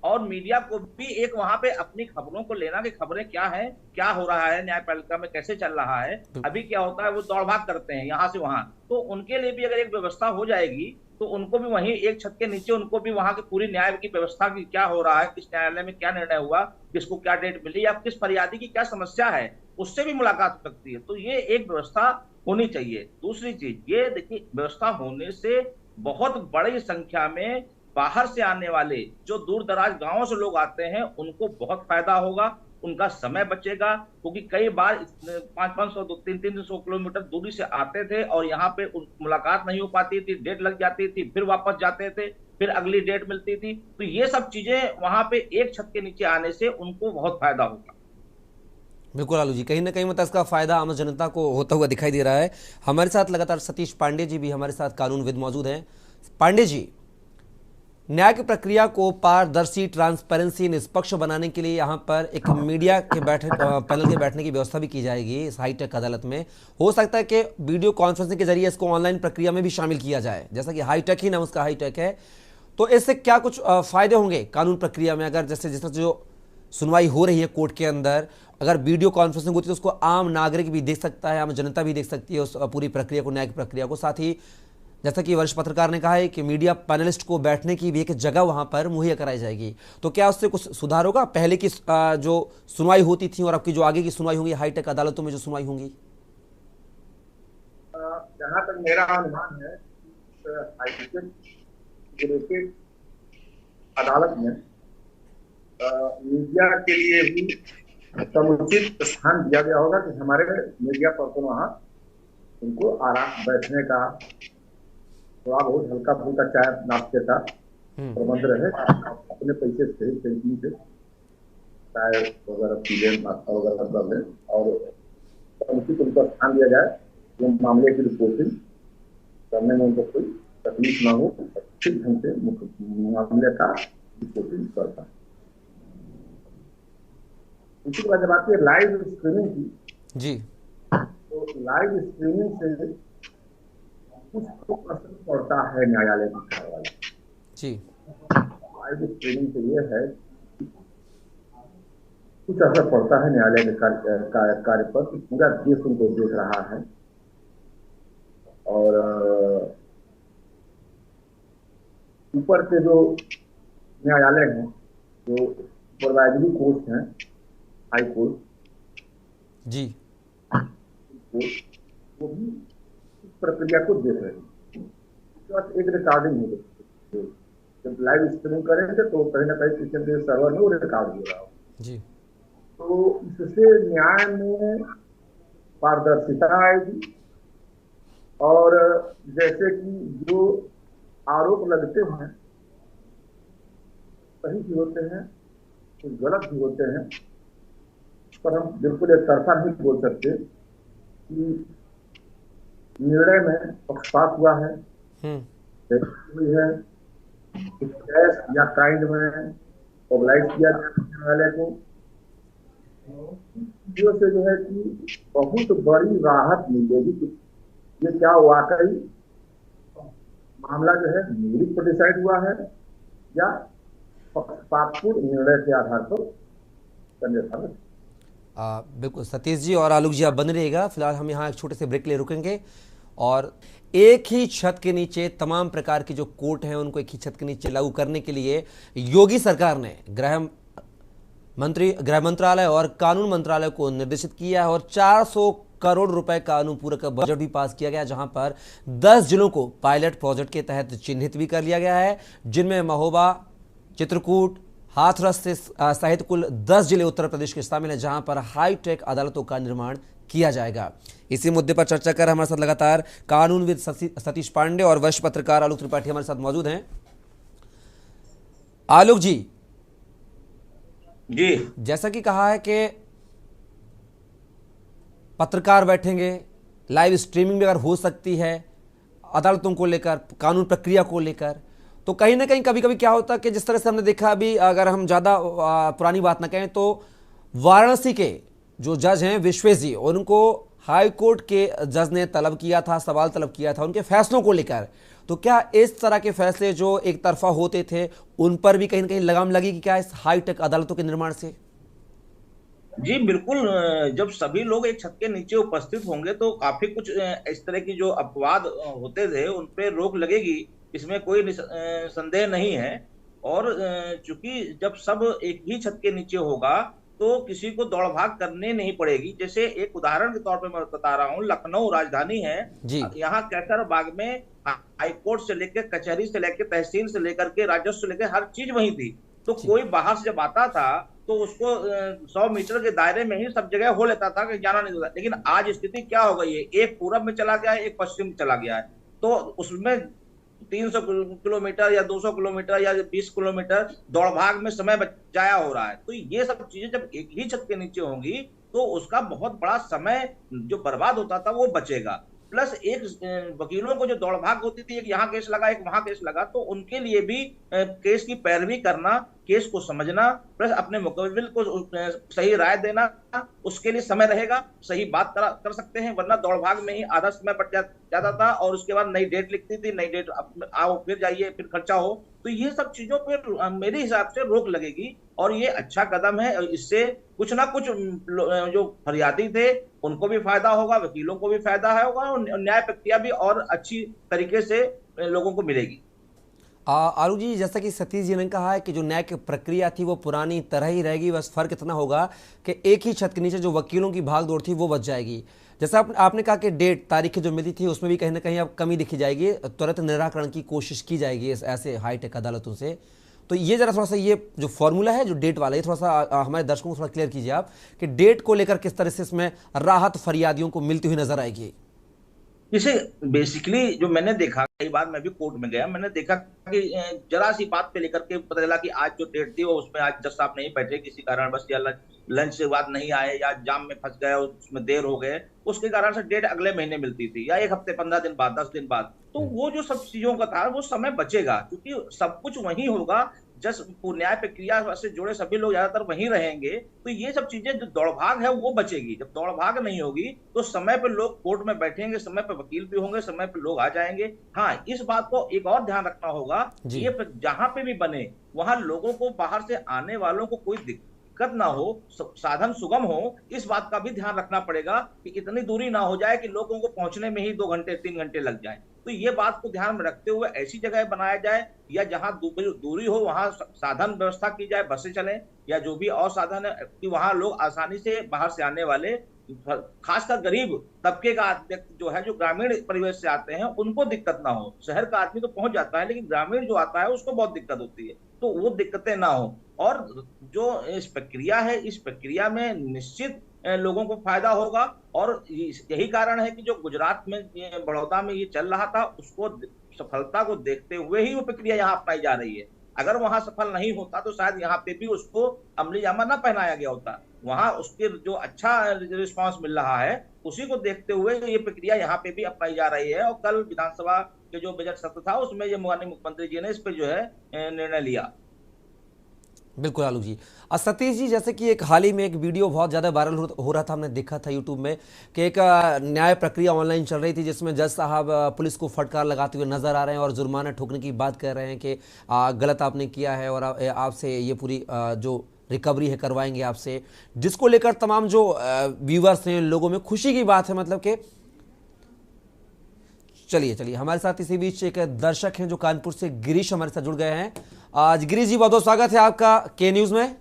और मीडिया को भी एक वहां पे अपनी खबरों को लेना कि खबरें क्या है, क्या हो रहा है न्यायपालिका में, कैसे चल रहा है, अभी क्या होता है, वो दौड़ भाग करते हैं यहाँ से वहां। तो उनके लिए भी अगर एक व्यवस्था हो जाएगी, तो उनको भी वहीं एक छत के नीचे उनको भी वहां की पूरी न्याय की व्यवस्था की क्या हो रहा है, किस न्यायालय में क्या निर्णय हुआ, किसको क्या डेट मिली, या किस फरियादी की क्या समस्या है, उससे भी मुलाकात हो सकती है। तो ये एक व्यवस्था होनी चाहिए। दूसरी चीज ये देखिए, व्यवस्था होने से बहुत बड़ी संख्या में बाहर से आने वाले जो दूर दराज गांवों से लोग आते हैं, उनको बहुत फायदा होगा, उनका समय बचेगा। क्योंकि कई बार 500-500 300-300 किलोमीटर दूरी से आते थे, और यहाँ पे मुलाकात नहीं हो पाती थी, डेट लग जाती थी, फिर वापस जाते थे, फिर अगली डेट मिलती थी। तो ये सब चीजें वहां पे एक छत के नीचे आने से उनको बहुत फायदा होगा। बिल्कुल आलू जी, कहीं ना कहीं मतलब इसका फायदा आम जनता को होता हुआ दिखाई दे रहा है। हमारे साथ लगातार सतीश पांडे जी भी हमारे साथ कानूनविद मौजूद हैं। पांडे जी, न्याय की प्रक्रिया को पारदर्शी, ट्रांसपेरेंसी, निष्पक्ष बनाने के लिए यहाँ पर एक मीडिया के पैनल के बैठने की व्यवस्था भी की जाएगी इस हाईटेक अदालत में। हो सकता है कि वीडियो कॉन्फ्रेंसिंग के जरिए इसको ऑनलाइन प्रक्रिया में भी शामिल किया जाए, जैसा कि हाईटेक ही नाम उसका हाईटेक है। तो इससे क्या कुछ फायदे होंगे कानून प्रक्रिया में? अगर जैसे जिस तरह जो सुनवाई हो रही है कोर्ट के अंदर, अगर वीडियो कॉन्फ्रेंसिंग होती है तो उसको आम नागरिक भी देख सकता है, आम जनता भी देख सकती है उस पूरी प्रक्रिया को, न्यायिक प्रक्रिया को। साथ ही जैसा कि वरिष्ठ पत्रकार ने कहा है कि मीडिया पैनलिस्ट को बैठने की भी एक जगह वहां पर मुहैया कराई जाएगी। तो क्या उससे कुछ सुधार होगा पहले की जो सुनवाई होती थी और अब की जो आगे की सुनवाई होंगी हाईटेक अदालतों में जो सुनवाई होंगी? जहां तक मेरा अनुमान है, हाईटेक रिलेटेड अदालत में मीडिया के लिए भी समुचित स्थान दिया गया होगा कि हमारे मीडिया पर्सन वहां उनको आराम बैठने का, थोड़ा बहुत हल्का फुल्का चाय नाश्ते का प्रबंध रहे, अपने पैसे से कैंटीन से चाय वगैरह पी लें, नाश्ता वगैरह कर लें, और समुचित उनको स्थान दिया जाए जो मामले की रिपोर्टिंग करने में उनको कोई तकलीफ ना हो, अच्छे ढंग से मामले का रिपोर्टिंग करता है। दूसरी बात जब आती है लाइव स्ट्रीमिंग की, जी तो लाइव स्ट्रीमिंग से कुछ तो असर पड़ता है न्यायालय की कार्रवाई। जी लाइव स्ट्रीमिंग से ये है कुछ असर पड़ता है न्यायालय के कार्य पर, कि पूरा देश उनको देख रहा है। और ऊपर के जो न्यायालय हैं, जो सुपरवाइजरी कोर्ट हैं, हाई कोर्ट जी वो भी इस प्रक्रिया को देख रहे हैं। इसके बाद एक रिकॉर्डिंग हो रही है, जब लाइव स्ट्रीमिंग करेंगे तो कहीं ना कहीं किसी के सर्वर में वो रिकॉर्ड हो रहा हो जी तो इससे न्याय में पारदर्शिता आएगी। और जैसे कि जो आरोप लगते हैं सही भी होते हैं, कुछ गलत भी होते हैं, पर हम बिल्कुल एक तरफा नहीं बोल सकते कि निर्णय में पक्षपात हुआ है, हुई है, कुछ कैश या काइंड में मोबिलाइज किया न्यायालय को। से जो है कि बहुत बड़ी राहत मिलेगी कि ये क्या वाकई मामला जो है न्यूली पर डिसाइड हुआ है या पक्षपातपूर्ण निर्णय के आधार पर करने था। बिल्कुल सतीश जी और आलोक जी आप बने रहिएगा। फिलहाल हम यहाँ एक छोटे से ब्रेक ले रुकेंगे और एक ही छत के नीचे तमाम प्रकार की जो कोर्ट हैं उनको एक ही छत के नीचे लागू करने के लिए योगी सरकार ने गृह मंत्रालय और कानून मंत्रालय को निर्देशित किया है और 400 करोड़ रुपए का अनुपूरक बजट भी पास किया गया, जहां पर 10 जिलों को पायलट प्रोजेक्ट के तहत चिन्हित भी कर लिया गया है, जिनमें महोबा, चित्रकूट, हाथरस से सहित कुल 10 जिले उत्तर प्रदेश के शामिल हैं, जहां पर हाईटेक अदालतों का निर्माण किया जाएगा। इसी मुद्दे पर चर्चा कर हमारे साथ लगातार कानूनविद सतीश पांडे और वरिष्ठ पत्रकार आलोक त्रिपाठी हमारे साथ मौजूद हैं। आलोक जी जैसा कि कहा है कि पत्रकार बैठेंगे, लाइव स्ट्रीमिंग भी अगर हो सकती है अदालतों को लेकर, कानून प्रक्रिया को लेकर, तो कहीं ना कहीं कभी कभी क्या होता है कि जिस तरह से हमने देखा, अभी अगर हम ज़्यादा पुरानी बात ना कहें तो वाराणसी के जो जज हैं विश्वेश जी, उनको हाई कोर्ट के जज ने तलब किया था, सवाल तलब किया था उनके फैसलों को लेकर। तो क्या इस तरह के फैसले जो एक तरफा होते थे उन पर भी कहीं ना कहीं लगाम लगेगी क्या इस हाईटेक अदालतों के निर्माण से? जी बिल्कुल। जब सभी लोग एक छत के नीचे उपस्थित होंगे तो काफी कुछ इस तरह की जो अपवाद होते थे उन पे रोक लगेगी, इसमें कोई संदेह नहीं है। और चूंकि जब सब एक ही छत के नीचे होगा तो किसी को दौड़ भाग करने नहीं पड़ेगी। जैसे एक उदाहरण के तौर पे मैं बता रहा हूँ, लखनऊ राजधानी है, यहाँ कैसर बाग में हाईकोर्ट से लेकर कचहरी से लेकर तहसील से लेकर के राजस्व से लेकर हर चीज वही थी। तो कोई बाहर से जब आता था तो उसको 100 मीटर के दायरे में ही सब जगह हो लेता था कि जाना नहीं होता। लेकिन आज स्थिति क्या हो गई है, एक पूरब में चला गया है, एक पश्चिम में चला गया है, तो उसमें 300 किलोमीटर या 200 किलोमीटर या 20 किलोमीटर दौड़ भाग में समय बचाया हो रहा है। तो ये सब चीजें जब एक ही छत के नीचे होंगी तो उसका बहुत बड़ा समय जो बर्बाद होता था वो बचेगा। प्लस एक वकीलों को जो दौड़ भाग होती थी, एक यहाँ केस लगा एक वहां केस लगा, तो उनके लिए भी केस की पैरवी करना, केस को समझना, प्लस अपने मुकबिल को सही राय देना, उसके लिए समय रहेगा, सही बात कर सकते हैं। वरना दौड़ भाग में ही आधा समय बच जाता था और उसके बाद नई डेट लिखती थी, नई डेट आओ फिर जाइए फिर खर्चा हो। तो ये सब चीजों पर मेरे हिसाब से रोक लगेगी और ये अच्छा कदम है। इससे कुछ ना कुछ जो फरियादी थे उनको भी फायदा होगा, वकीलों को भी फायदा होगा और न्याय प्रक्रिया भी और अच्छी तरीके से लोगों को मिलेगी। आलोक जी, जैसा कि सतीश जी ने कहा है कि जो न्यायिक प्रक्रिया थी वो पुरानी तरह ही रहेगी, बस फर्क इतना होगा कि एक ही छत के नीचे जो वकीलों की भागदौड़ थी वो बच जाएगी। जैसा आपने कहा कि डेट तारीखें जो मिली थी उसमें भी कहीं ना कहीं अब कमी दिखी जाएगी, तुरंत निराकरण की कोशिश की जाएगी ऐसे हाईटेक अदालतों से। तो ये जरा थोड़ा सा ये जो फॉर्मूला है जो डेट वाला, ये थोड़ा सा हमारे दर्शकों को थोड़ा क्लियर कीजिए आप कि डेट को लेकर किस तरह से इसमें राहत फरियादियों को मिलती हुई नजर आएगी। जैसे बेसिकली जो मैंने देखा, कई बार मैं भी कोर्ट में गया, मैंने देखा कि जरा सी बात पे लेकर के पता चला कि आज जो डेट थी वो उसमें आज जज साहब नहीं बैठे किसी कारण, बस या लंच से बाद नहीं आए या जाम में फंस गए उसमें देर हो गए, उसके कारण से डेट अगले महीने मिलती थी या एक हफ्ते 15 दिन बाद 10 दिन बाद। तो वो जो सब चीजों का था वो समय बचेगा क्योंकि सब कुछ वही होगा। जस्ट न्याय प्रक्रिया से जुड़े सभी लोग ज्यादातर वहीं रहेंगे, तो ये सब चीजें जो दौड़ भाग है वो बचेगी। जब दौड़ भाग नहीं होगी तो समय पे लोग कोर्ट में बैठेंगे, समय पे वकील भी होंगे, समय पे लोग आ जाएंगे। हाँ, इस बात को एक और ध्यान रखना होगा कि ये जहां पे भी बने वहां लोगों को, बाहर से आने वालों को कोई दिक्कत ना हो, साधन सुगम हो, इस बात का भी ध्यान रखना पड़ेगा कि इतनी दूरी ना हो जाए कि लोगों को पहुंचने में ही 2 घंटे 3 घंटे लग जाए। तो ये बात को ध्यान में रखते हुए ऐसी जगह बनाया जाए, या जहां दूरी हो वहां साधन व्यवस्था की जाए, बसें चलें या जो भी और साधन है, कि वहां लोग आसानी से बाहर से आने वाले, खासकर गरीब तबके का व्यक्ति जो है, जो ग्रामीण परिवेश से आते हैं, उनको दिक्कत ना हो। शहर का आदमी तो पहुंच जाता है, लेकिन ग्रामीण जो आता है उसको बहुत दिक्कत होती है, तो वो दिक्कतें ना हो। और जो इस प्रक्रिया है, इस प्रक्रिया में निश्चित लोगों को फायदा होगा। और यही कारण है कि जो गुजरात में, बड़ौदा में ये चल रहा था, उसको सफलता को देखते हुए ही वो प्रक्रिया यहाँ अपनाई जा रही है। अगर वहां सफल नहीं होता तो शायद यहाँ पे भी उसको अमली जामा ना पहनाया गया होता। वहां उसके जो अच्छा रिस्पांस मिल रहा है, उसी को देखते हुए ये प्रक्रिया यहाँ पे भी अपनाई जा रही है। और कल विधानसभा के जो बजट सत्र था उसमें ये माननीय मुख्यमंत्री जी ने इस पर जो है निर्णय लिया। बिल्कुल आलोक जी। सतीश जी, जैसे कि एक हाल ही में एक वीडियो बहुत ज़्यादा वायरल हो रहा था, हमने देखा था यूट्यूब में कि एक न्याय प्रक्रिया ऑनलाइन चल रही थी जिसमें जज साहब पुलिस को फटकार लगाते हुए नजर आ रहे हैं और जुर्माना ठोकने की बात कर रहे हैं कि गलत आपने किया है और आपसे ये पूरी जो रिकवरी है करवाएंगे आपसे, जिसको लेकर तमाम जो व्यूवर्स हैं, लोगों में खुशी की बात है। मतलब कि चलिए हमारे साथ इसी बीच एक दर्शक हैं जो कानपुर से, गिरीश, हमारे साथ जुड़ गए हैं। आज गिरीश जी, बहुत बहुत स्वागत है आपका के न्यूज में।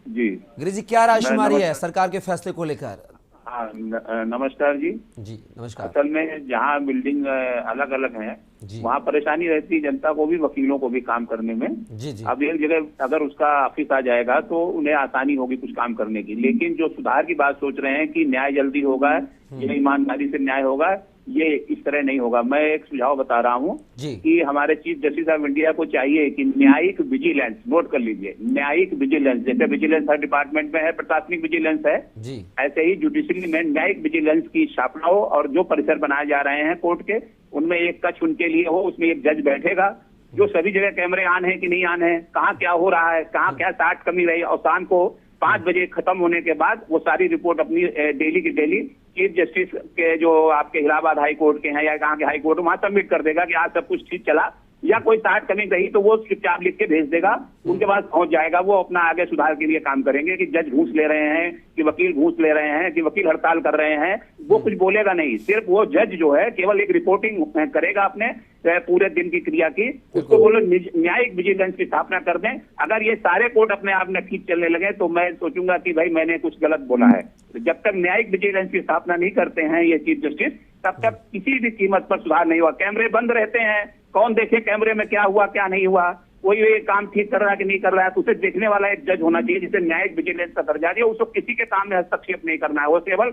जी गिरीश जी, क्या राय शुमारी है सरकार के फैसले को लेकर? हाँ, नमस्कार जी। जी नमस्कार। असल में जहाँ बिल्डिंग अलग अलग हैं, वहाँ परेशानी रहती है जनता को भी, वकीलों को भी काम करने में। जी जी। अब एक जगह अगर उसका ऑफिस आ जाएगा तो उन्हें आसानी होगी कुछ काम करने की। लेकिन जो सुधार की बात सोच रहे हैं कि न्याय जल्दी होगा, ये ईमानदारी से न्याय होगा, ये इस तरह नहीं होगा। मैं एक सुझाव बता रहा हूँ कि हमारे चीफ जस्टिस ऑफ इंडिया को चाहिए कि न्यायिक विजिलेंस, नोट कर लीजिए, न्यायिक विजिलेंस, जैसे विजिलेंस हर डिपार्टमेंट में है, प्रशासनिक विजिलेंस है, ऐसे ही जुडिशरी में न्यायिक विजिलेंस की स्थापना हो। और जो परिसर बनाए जा रहे हैं कोर्ट के, उनमें एक कक्ष उनके लिए हो, उसमें एक जज बैठेगा जो सभी जगह कैमरे ऑन है कि नहीं ऑन है, कहाँ क्या हो रहा है, कहाँ क्या साठ कमी रही, और शाम को 5 बजे खत्म होने के बाद वो सारी रिपोर्ट अपनी डेली की डेली चीफ जस्टिस के, जो आपके इलाहाबाद हाई कोर्ट के हैं या कहाँ के हाई कोर्ट, वहां सबमिट कर देगा कि आज सब कुछ ठीक चला, या कोई 60 कमी रही तो वो चुपचाप लिख के भेज देगा, उनके पास पहुंच जाएगा। वो अपना आगे सुधार के लिए काम करेंगे कि जज घूस ले रहे हैं, कि वकील घूस ले रहे हैं, कि वकील हड़ताल कर रहे हैं, वो कुछ बोलेगा नहीं। सिर्फ वो जज जो है केवल एक रिपोर्टिंग करेगा अपने पूरे दिन की क्रिया की, उसको बोलो न्यायिक विजिलेंस की स्थापना कर दें। अगर ये सारे कोर्ट अपने आप में ठीक चलने लगे तो मैं सोचूंगा कि भाई मैंने कुछ गलत बोला है। जब तक न्यायिक विजिलेंस की स्थापना नहीं करते हैं ये चीफ जस्टिस, तब तक किसी भी कीमत पर सुधार नहीं हुआ। कैमरे बंद रहते हैं, कौन देखे कैमरे में क्या हुआ क्या नहीं हुआ, कोई ये काम ठीक कर रहा है कि नहीं कर रहा है, तो उसे देखने वाला एक जज होना चाहिए जिसे न्यायिक विजिलेंस का दर्जा दिया। उसको किसी के काम में हस्तक्षेप नहीं करना है, वो केवल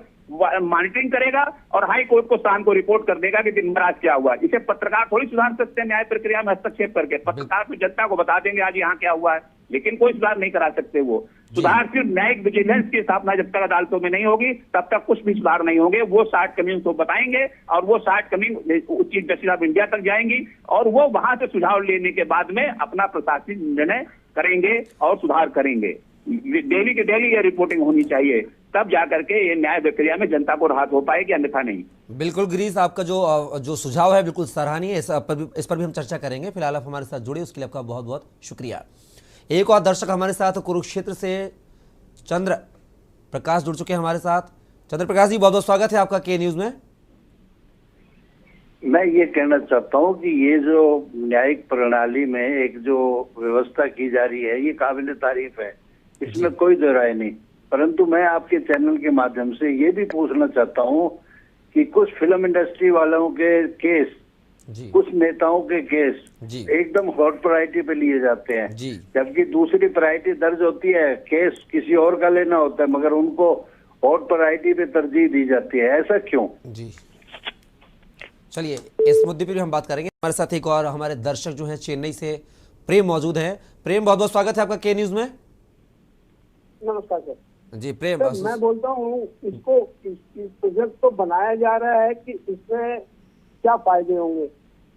मॉनिटरिंग करेगा और हाई कोर्ट को शाम को रिपोर्ट कर देगा कि दिन भर आज क्या हुआ। इसे पत्रकार थोड़ी सुधार सकते हैं न्याय प्रक्रिया में हस्तक्षेप करके। पत्रकार तो जनता को बता देंगे आज यहाँ क्या हुआ है, लेकिन कोई सुधार नहीं करा सकते। वो सुधार सिर्फ न्यायिक विजिलेंस की स्थापना जब तक अदालतों में नहीं होगी तब तक कुछ भी सुधार नहीं होंगे। वो 60 कमी को बताएंगे और वो 60 कमी चीफ जस्टिस ऑफ इंडिया तक जाएंगी और वो वहां से सुझाव लेने के बाद में अपना प्रशासनिक निर्णय करेंगे और सुधार करेंगे। डेली के डेली ये रिपोर्टिंग होनी चाहिए, तब जाकर के ये न्याय प्रक्रिया में जनता को राहत हो पाएगी, अन्यथा नहीं। बिल्कुल गिरीश, आपका जो सुझाव है बिल्कुल सराहनीय है, इस पर भी हम चर्चा करेंगे। फिलहाल आप हमारे साथ जुड़े उसके लिए आपका बहुत बहुत शुक्रिया। एक और दर्शक हमारे साथ कुरुक्षेत्र से चंद्र प्रकाश जुड़ चुके हैं हमारे साथ। चंद्र प्रकाश जी, बहुत बहुत स्वागत है आपका के न्यूज में। मैं ये कहना चाहता हूँ कि ये जो न्यायिक प्रणाली में एक जो व्यवस्था की जा रही है ये काबिल तारीफ है, इसमें कोई दो राय नहीं। परंतु मैं आपके चैनल के माध्यम से ये भी पूछना चाहता हूँ कि कुछ फिल्म इंडस्ट्री वालों के केस, कुछ नेताओं के केस एकदम हॉट प्रायोरिटी पे लिए जाते हैं, जबकि दूसरी प्रायोरिटी दर्ज होती है, केस किसी और का लेना होता है, मगर उनको हॉट प्रायोरिटी पे तरजीह दी जाती है। ऐसा क्यों? जी चलिए इस मुद्दे पर भी हम बात करेंगे। हमारे साथ एक और हमारे दर्शक जो हैं चेन्नई से प्रेम मौजूद हैं। प्रेम, बहुत बहुत स्वागत है आपका के न्यूज में। नमस्कार सर। जी प्रेम, मैं बोलता हूँ इसको इस प्रोजेक्ट को बनाया जा रहा है कि इसमें क्या फायदे होंगे,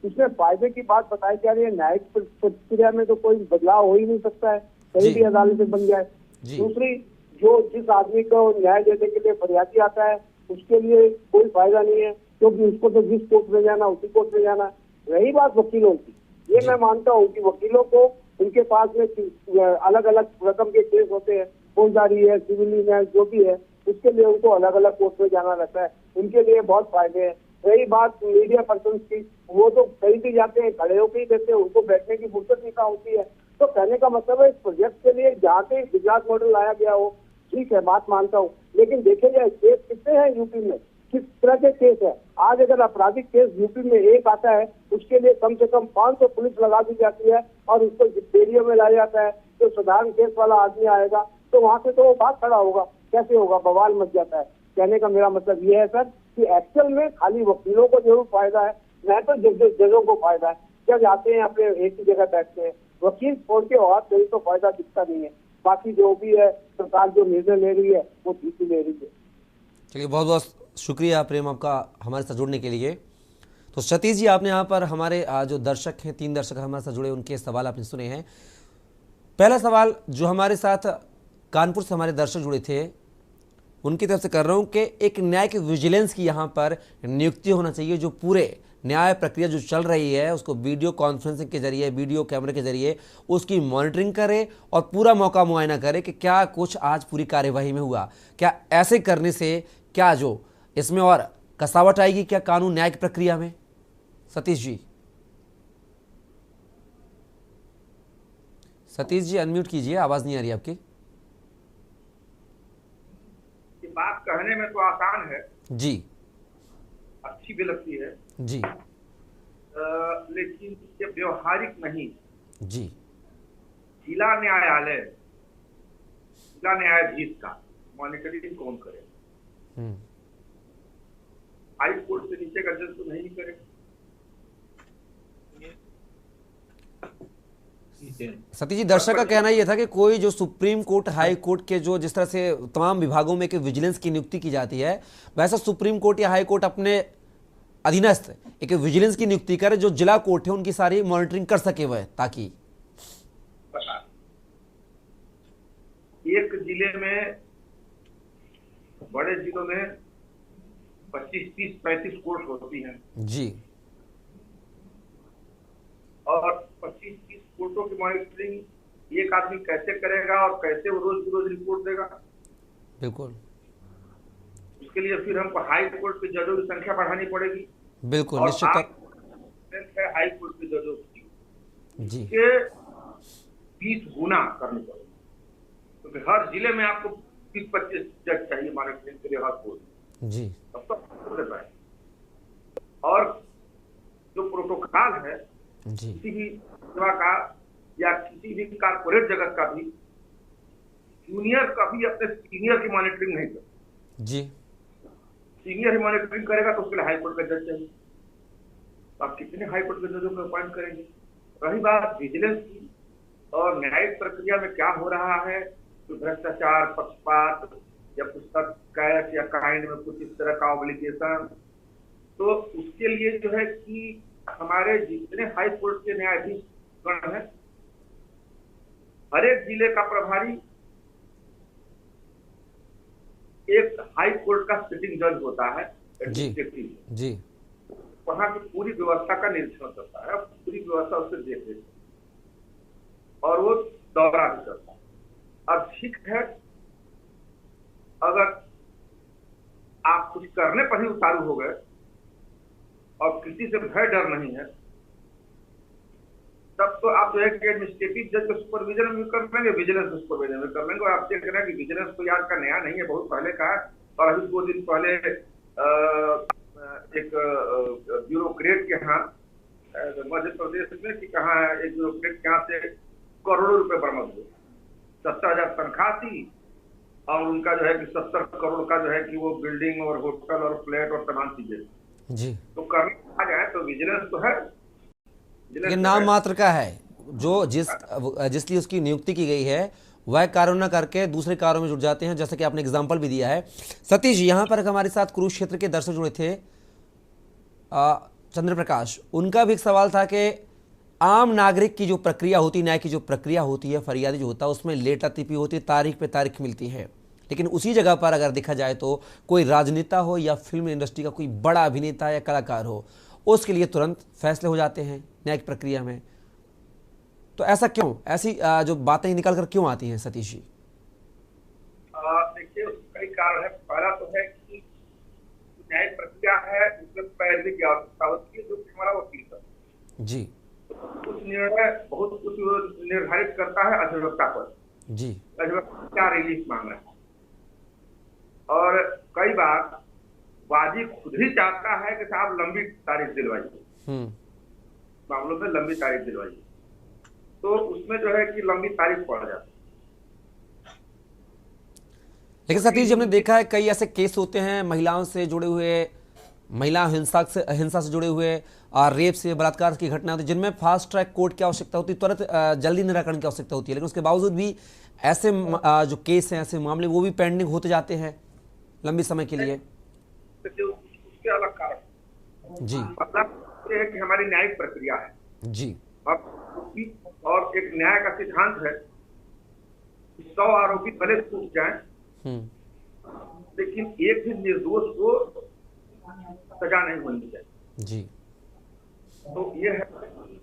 इसमें फायदे की बात बताई जा रही है। न्यायिक प्रक्रिया में तो कोई बदलाव हो ही नहीं सकता है, कहीं भी अदालतें बन जाए। दूसरी, जो जिस आदमी को न्याय देने के लिए फरियादी आता है उसके लिए कोई फायदा नहीं है, क्योंकि उसको तो जिस कोर्ट में जाना उसी कोर्ट में जाना। रही बात वकीलों की, ये मैं मानता हूँ कि वकीलों को उनके पास में अलग अलग रकम के केस होते हैं, फौजदारी है, सिविल है, जो भी है, उसके लिए उनको अलग अलग कोर्ट में जाना रहता है, उनके लिए बहुत फायदे हैं। रही बात मीडिया पर्सन की, वो तो कहीं भी जाते हैं, खड़े होकर ही देते हैं, उनको बैठने की फुर्सत नहीं कहाँ होती है। तो कहने का मतलब है इस प्रोजेक्ट के लिए जहाँ से गुजरात मॉडल लाया गया हो, ठीक है, बात मानता हूँ, लेकिन देखे जाए केस कितने हैं यूपी में, किस तरह के केस है। आज अगर आपराधिक केस यूपी में एक आता है, उसके लिए कम से कम 500 पुलिस लगा दी जाती है और उसको स्टेडियम में लाया जाता है। तो साधारण केस वाला आदमी आएगा तो वहां से तो वो बात खड़ा होगा, कैसे होगा, बवाल मच जाता है। कहने का मेरा मतलब ये है सर कि एक्चुअल में खाली वकीलों को जरूर फायदा है, नहीं तो जजों को फायदा है। जज आते हैं अपने एक ही जगह बैठते हैं, वकील छोड़ के और कहीं तो फायदा दिखता नहीं है। बाकी जो भी है सरकार जो निर्णय ले रही है वो ठीक ही ले रही है। चलिए, बहुत बहुत शुक्रिया प्रेम आपका हमारे साथ जुड़ने के लिए। तो सतीश जी, आपने यहाँ पर हमारे जो दर्शक हैं, 3 दर्शक हमारे साथ जुड़े, उनके सवाल आपने सुने हैं। पहला सवाल जो हमारे साथ कानपुर से हमारे दर्शक जुड़े थे उनकी तरफ से कर रहा हूँ कि एक न्यायिक विजिलेंस की यहाँ पर नियुक्ति होना चाहिए, जो पूरे न्याय प्रक्रिया जो चल रही है उसको वीडियो कॉन्फ्रेंसिंग के जरिए, वीडियो कैमरे के जरिए उसकी मॉनिटरिंग करे और पूरा मौका मुआयना करे कि क्या कुछ आज पूरी कार्यवाही में हुआ। क्या ऐसे करने से क्या जो इसमें और कसावट आएगी क्या कानून न्यायिक प्रक्रिया में? सतीश जी, सतीश जी अनम्यूट कीजिए, आवाज नहीं आ रही आपकी। बात कहने में तो आसान है जी, अच्छी भी लगती है जी, लेकिन ये व्यवहारिक नहीं। जी, जिला न्यायालय, जिला न्यायाधीश का मॉनिटरिंग कौन करे? हाई कोर्ट से नीचे का जज तो नहीं करे। सतीश जी, दर्शक का कहना यह था कि कोई जो सुप्रीम कोर्ट, हाई कोर्ट के जो जिस तरह से तमाम विभागों में एक विजिलेंस की नियुक्ति की जाती है, वैसा सुप्रीम कोर्ट या हाई कोर्ट अपने अधीनस्थ एक विजिलेंस की नियुक्ति करे जो जिला कोर्ट है उनकी सारी मॉनिटरिंग कर सके वह, ताकि एक जिले में, बड़े जिलों में 25, 30, 35 कोर्ट होती हैं जी, और 25, 30 कोर्टों की मॉनिटरिंग एक आदमी कैसे करेगा और कैसे वो रोज रिपोर्ट देगा? बिल्कुल, उसके लिए फिर हमको हाई कोर्ट के जजों की संख्या बढ़ानी पड़ेगी। बिल्कुल, और निश्चित है हाई कोर्ट के जजों की जी, के 20 गुना करनी पड़ेगी, क्योंकि तो हर जिले में आपको 20-25 जज चाहिए मॉनिटरिंग के लिए, हर कोर्ट जी, तब तो देता है। और जो प्रोटोकॉल है जी, किसी भी सेवा का या किसी भी कारपोरेट जगत का भी, जूनियर कभी अपने सीनियर की मॉनिटरिंग नहीं करता जी, सीनियर ही मॉनिटरिंग करेगा तो उसके लिए हाईकोर्ट का जज चाहिए। तो आप कितने हाईकोर्ट के जजों को अपॉइंट करेंगे? रही बात विजिलेंस की और न्यायिक प्रक्रिया में क्या हो रहा है, तो भ्रष्टाचार, पक्षपात या पुस्तक कैश या काइंड में कुछ इस तरह का ऑब्लिगेशन, तो उसके लिए जो है कि हमारे जितने हाई कोर्ट के न्यायाधीश गण है, हर एक जिले का प्रभारी एक हाई कोर्ट का सिटिंग जज होता है, एडमिनिस्ट्रेटिव जी, वहां की पूरी व्यवस्था का निरीक्षण करता है, पूरी व्यवस्था उससे देख लेती है और वो दौरा भी करता है। अब ठीक है, अगर आप कुछ करने पर ही उतारू हो गए और किसी से भय डर नहीं है, तब तो आप जो है कि एडमिनिस्ट्रेटिव जज के सुपरविजन में कर लेंगे, विजिलेंस के सुपरविजन में कर लेंगे। और आप देख रहे हैं कि विजिलेंस कोई आज का नया नहीं है, बहुत पहले का है। और अभी 2 दिन पहले एक ब्यूरोक्रेट के यहाँ मध्य प्रदेश में कि कहाँ एक ब्यूरोक्रेट के यहाँ से करोड़ों रुपए बरामद हुए, 70,000 तनख्वाह थी और उनका जो है कि 70 करोड़ का जो है कि वो बिल्डिंग और होटल और फ्लैट और तमाम चीजें जी। तो करने आ जाए तो विजिलेंस तो है, ये नाम मात्र का है, जो जिसलिए उसकी नियुक्ति की गई है वह कार्य न करके दूसरे कार्यों में जुट जाते हैं, जैसे कि आपने एग्जांपल भी दिया है। सतीश जी, यहाँ पर हमारे साथ कुरुक्षेत्र के दर्शक जुड़े थे, चंद्र प्रकाश, उनका भी एक सवाल था कि आम नागरिक की जो प्रक्रिया होती है, न्याय की जो प्रक्रिया होती है, फरियादी जो होता है उसमें लेटा तिपी होती है, तारीख पे तारीख मिलती है। लेकिन उसी जगह पर अगर देखा जाए तो कोई राजनेता हो या फिल्म इंडस्ट्री का कोई बड़ा अभिनेता या कलाकार हो, उसके लिए तुरंत फैसले हो जाते हैं न्यायिक प्रक्रिया में। तो ऐसा क्यों, ऐसी जो बातें निकल कर क्यों आती हैं सतीश जी? देखिए, कई कारण है। पहला तो है कि न्यायिक प्रक्रिया है, उसमें पैरवी की आवश्यकता होती है, जो कि हमारा वकील करता है जी। कुछ निर्णय बहुत कुछ निर्धारित करता है अधिवक्ता पर जी। अधिवक्ता क्या रिलीफ मांग रहा है, और कई बार वादी खुद ही चाहता है कि साहब लंबी तारीख दिलवाइए, मामलों में लंबी तारीख दिलवाइए, तो उसमें जो है कि लंबी तारीख पड़ जाती है। लेकिन सतीश जी, हमने देखा है कई ऐसे केस होते हैं महिलाओं से जुड़े हुए, महिला हिंसा से जुड़े हुए, और रेप से, बलात्कार की घटना होती है, जिनमें फास्ट ट्रैक कोर्ट की आवश्यकता होती है, तुरंत जल्दी निराकरण की आवश्यकता होती है। लेकिन उसके बावजूद भी ऐसे जो केस हैं, ऐसे मामले, वो भी पेंडिंग होते जाते हैं लंबी समय के लिए। उसके अलग कारण जी। मतलब ये है कि हमारी न्यायिक प्रक्रिया है जी। और एक न्याय का सिद्धांत है, 100 आरोपी भले छूट जाएं, लेकिन एक भी निर्दोष को सजा नहीं होनी चाहिए। जी। तो ये है,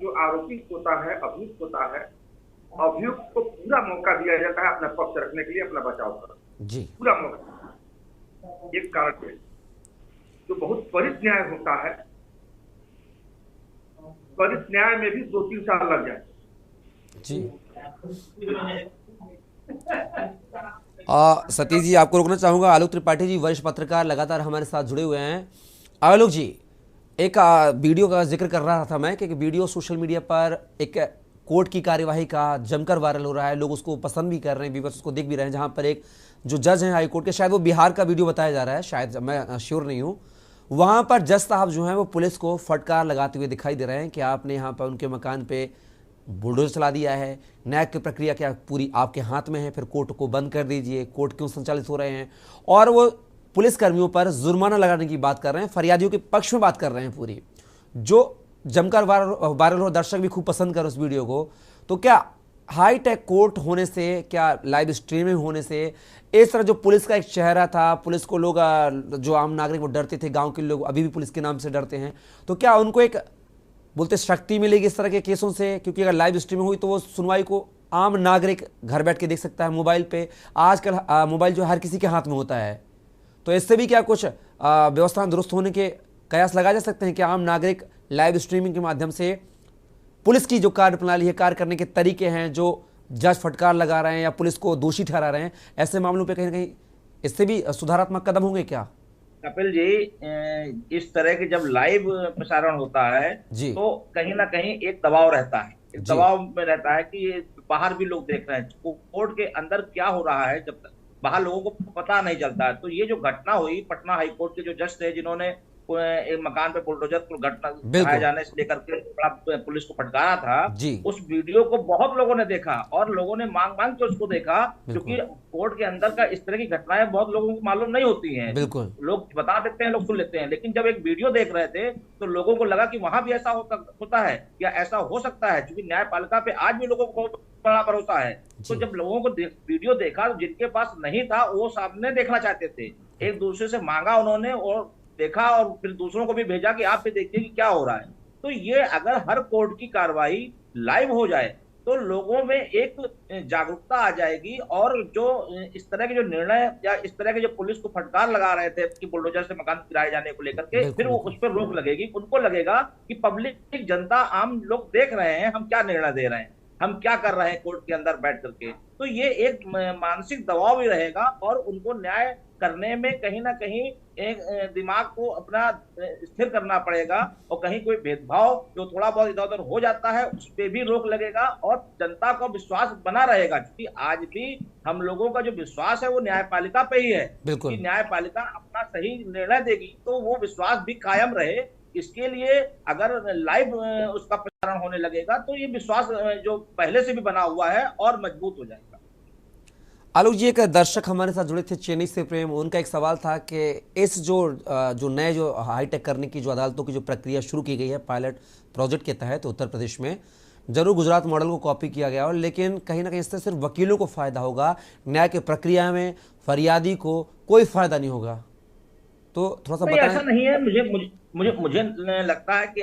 जो आरोपी होता है, अभियुक्त होता है, अभियुक्त को पूरा मौका दिया जाता है अपना पक्ष रखने के लिए, अपना बचाव करने जी। पूरा मौका। एक कारण है जो बहुत त्वरित न्याय होता है, त्वरित न्याय में भी 2-3 साल लग जाए। जी। सतीश जी, आपको रोकना चाहूंगा। आलोक त्रिपाठी जी वरिष्ठ पत्रकार लगातार हमारे साथ जुड़े हुए हैं। आलोक जी, एक वीडियो का जिक्र कर रहा था मैं कि एक वीडियो सोशल मीडिया पर एक कोर्ट की कार्यवाही का जमकर वायरल हो रहा है, लोग उसको पसंद भी कर रहे हैं, व्यूअर्स उसको देख भी रहे हैं, जहां पर एक जो जज हैं हाई कोर्ट के, शायद वो बिहार का वीडियो बताया जा रहा है, शायद, मैं श्योर नहीं हूँ। वहां पर जज साहब जो हैं वो पुलिस को फटकार लगाते हुए दिखाई दे रहे हैं कि आपने यहाँ पर उनके मकान पे बुलडोजर चला दिया है, न्यायिक की प्रक्रिया क्या पूरी आपके हाथ में है, फिर कोर्ट को बंद कर दीजिए, कोर्ट क्यों संचालित हो रहे हैं, और वो पुलिस कर्मियों पर जुर्माना लगाने की बात कर रहे हैं, फरियादियों के पक्ष में बात कर रहे हैं पूरी, जो जमकर वायरल हो, दर्शक भी खूब पसंद कर उस वीडियो को। तो क्या हाईटेक कोर्ट होने से, क्या लाइव स्ट्रीमिंग होने से, इस तरह जो पुलिस का एक चेहरा था, पुलिस को लोग, जो आम नागरिक वो डरते थे, गांव के लोग अभी भी पुलिस के नाम से डरते हैं, तो क्या उनको एक बोलते शक्ति मिलेगी इस तरह के केसों से? क्योंकि अगर लाइव स्ट्रीमिंग हुई तो वो सुनवाई को आम नागरिक घर बैठ के देख सकता है मोबाइल पे। आजकल मोबाइल जो हर किसी के हाथ में होता है, तो इससे भी क्या कुछ व्यवस्था दुरुस्त होने के कयास लगाए जा सकते हैं कि आम नागरिक लाइव स्ट्रीमिंग के माध्यम से पुलिस की जो कार्य प्रणाली है, कार्य करने के तरीके हैं, जो जज फटकार लगा रहे हैं या पुलिस को दोषी ठहरा रहे हैं, ऐसे मामलों पे कहीं ना कहीं इससे भी सुधारात्मक कदम होंगे क्या? कपिल जी, इस तरह के जब लाइव प्रसारण होता है तो कहीं ना कहीं एक दबाव रहता है, एक दबाव में रहता है कि बाहर भी लोग देख रहे हैं, कोर्ट के अंदर क्या हो रहा है, जब तक बाहर लोगों को पता नहीं चलता है। तो ये जो घटना हुई, पटना हाई कोर्ट के जो जज थे जिन्होंने एक मकान पे बुलडोजर को घटना ढाए जाने से लेकर के पुलिस को फटकारा था, उस वीडियो को बहुत लोगों ने देखा और लोगों ने मांग मांग के उसको देखा, क्योंकि कोर्ट के अंदर का इस तरह की घटनाएं बहुत लोगों को मालूम नहीं होती हैं। लोग बता देते हैं, लोग सुन लेते हैं, लेकिन जब एक वीडियो देख रहे थे तो लोगों को लगा कि वहां भी ऐसा होता है या ऐसा हो सकता है, क्योंकि न्यायपालिका पे आज भी लोगों को बहुत बड़ा भरोसा है। तो जब लोगों को वीडियो देखा, तो जिनके पास नहीं था वो सामने देखना चाहते थे, एक दूसरे से मांगा उन्होंने और देखा, और फिर दूसरों को भी भेजा कि आप भी देखिए कि क्या हो रहा है। तो ये अगर हर कोर्ट की कार्रवाई लाइव हो जाए तो लोगों में एक जागरूकता आ जाएगी, और जो इस तरह के जो निर्णय या इस तरह के जो पुलिस को फटकार लगा रहे थे कि बुलडोजर से मकान गिराए जाने को लेकर के, फिर वो उस पर रोक लगेगी। उनको लगेगा कि पब्लिक, जनता, आम लोग देख रहे हैं हम क्या निर्णय दे रहे हैं, हम क्या कर रहे हैं कोर्ट के अंदर बैठ करके। तो ये एक मानसिक दबाव भी रहेगा और उनको न्याय करने में कहीं ना कहीं एक दिमाग को अपना स्थिर करना पड़ेगा, और कहीं कोई भेदभाव जो थोड़ा बहुत इधर उधर हो जाता है उस पर भी रोक लगेगा, और जनता को विश्वास बना रहेगा। क्योंकि आज भी हम लोगों का जो विश्वास है वो न्यायपालिका पे ही है, कि न्यायपालिका अपना सही निर्णय देगी, तो वो विश्वास भी कायम रहे। इसके लिए अगर लाइव उसका प्रसारण होने लगेगा तो ये विश्वास जो पहले से भी बना हुआ है और मजबूत हो जाएगा। आलोक जी, एक दर्शक हमारे साथ जुड़े थे चेन्नई से, प्रेम, उनका एक सवाल था कि इस जो नए जो हाईटेक करने की जो अदालतों की जो प्रक्रिया शुरू की गई है पायलट प्रोजेक्ट के तहत उत्तर प्रदेश में, जरूर गुजरात मॉडल को कॉपी किया गया हो, लेकिन कहीं ना कहीं इससे सिर्फ वकीलों को फायदा होगा, न्याय की प्रक्रिया में फरियादी को कोई फायदा नहीं होगा। तो थोड़ा सा बताएं। ऐसा नहीं है। मुझे मुझे मुझे मुझे लगता है कि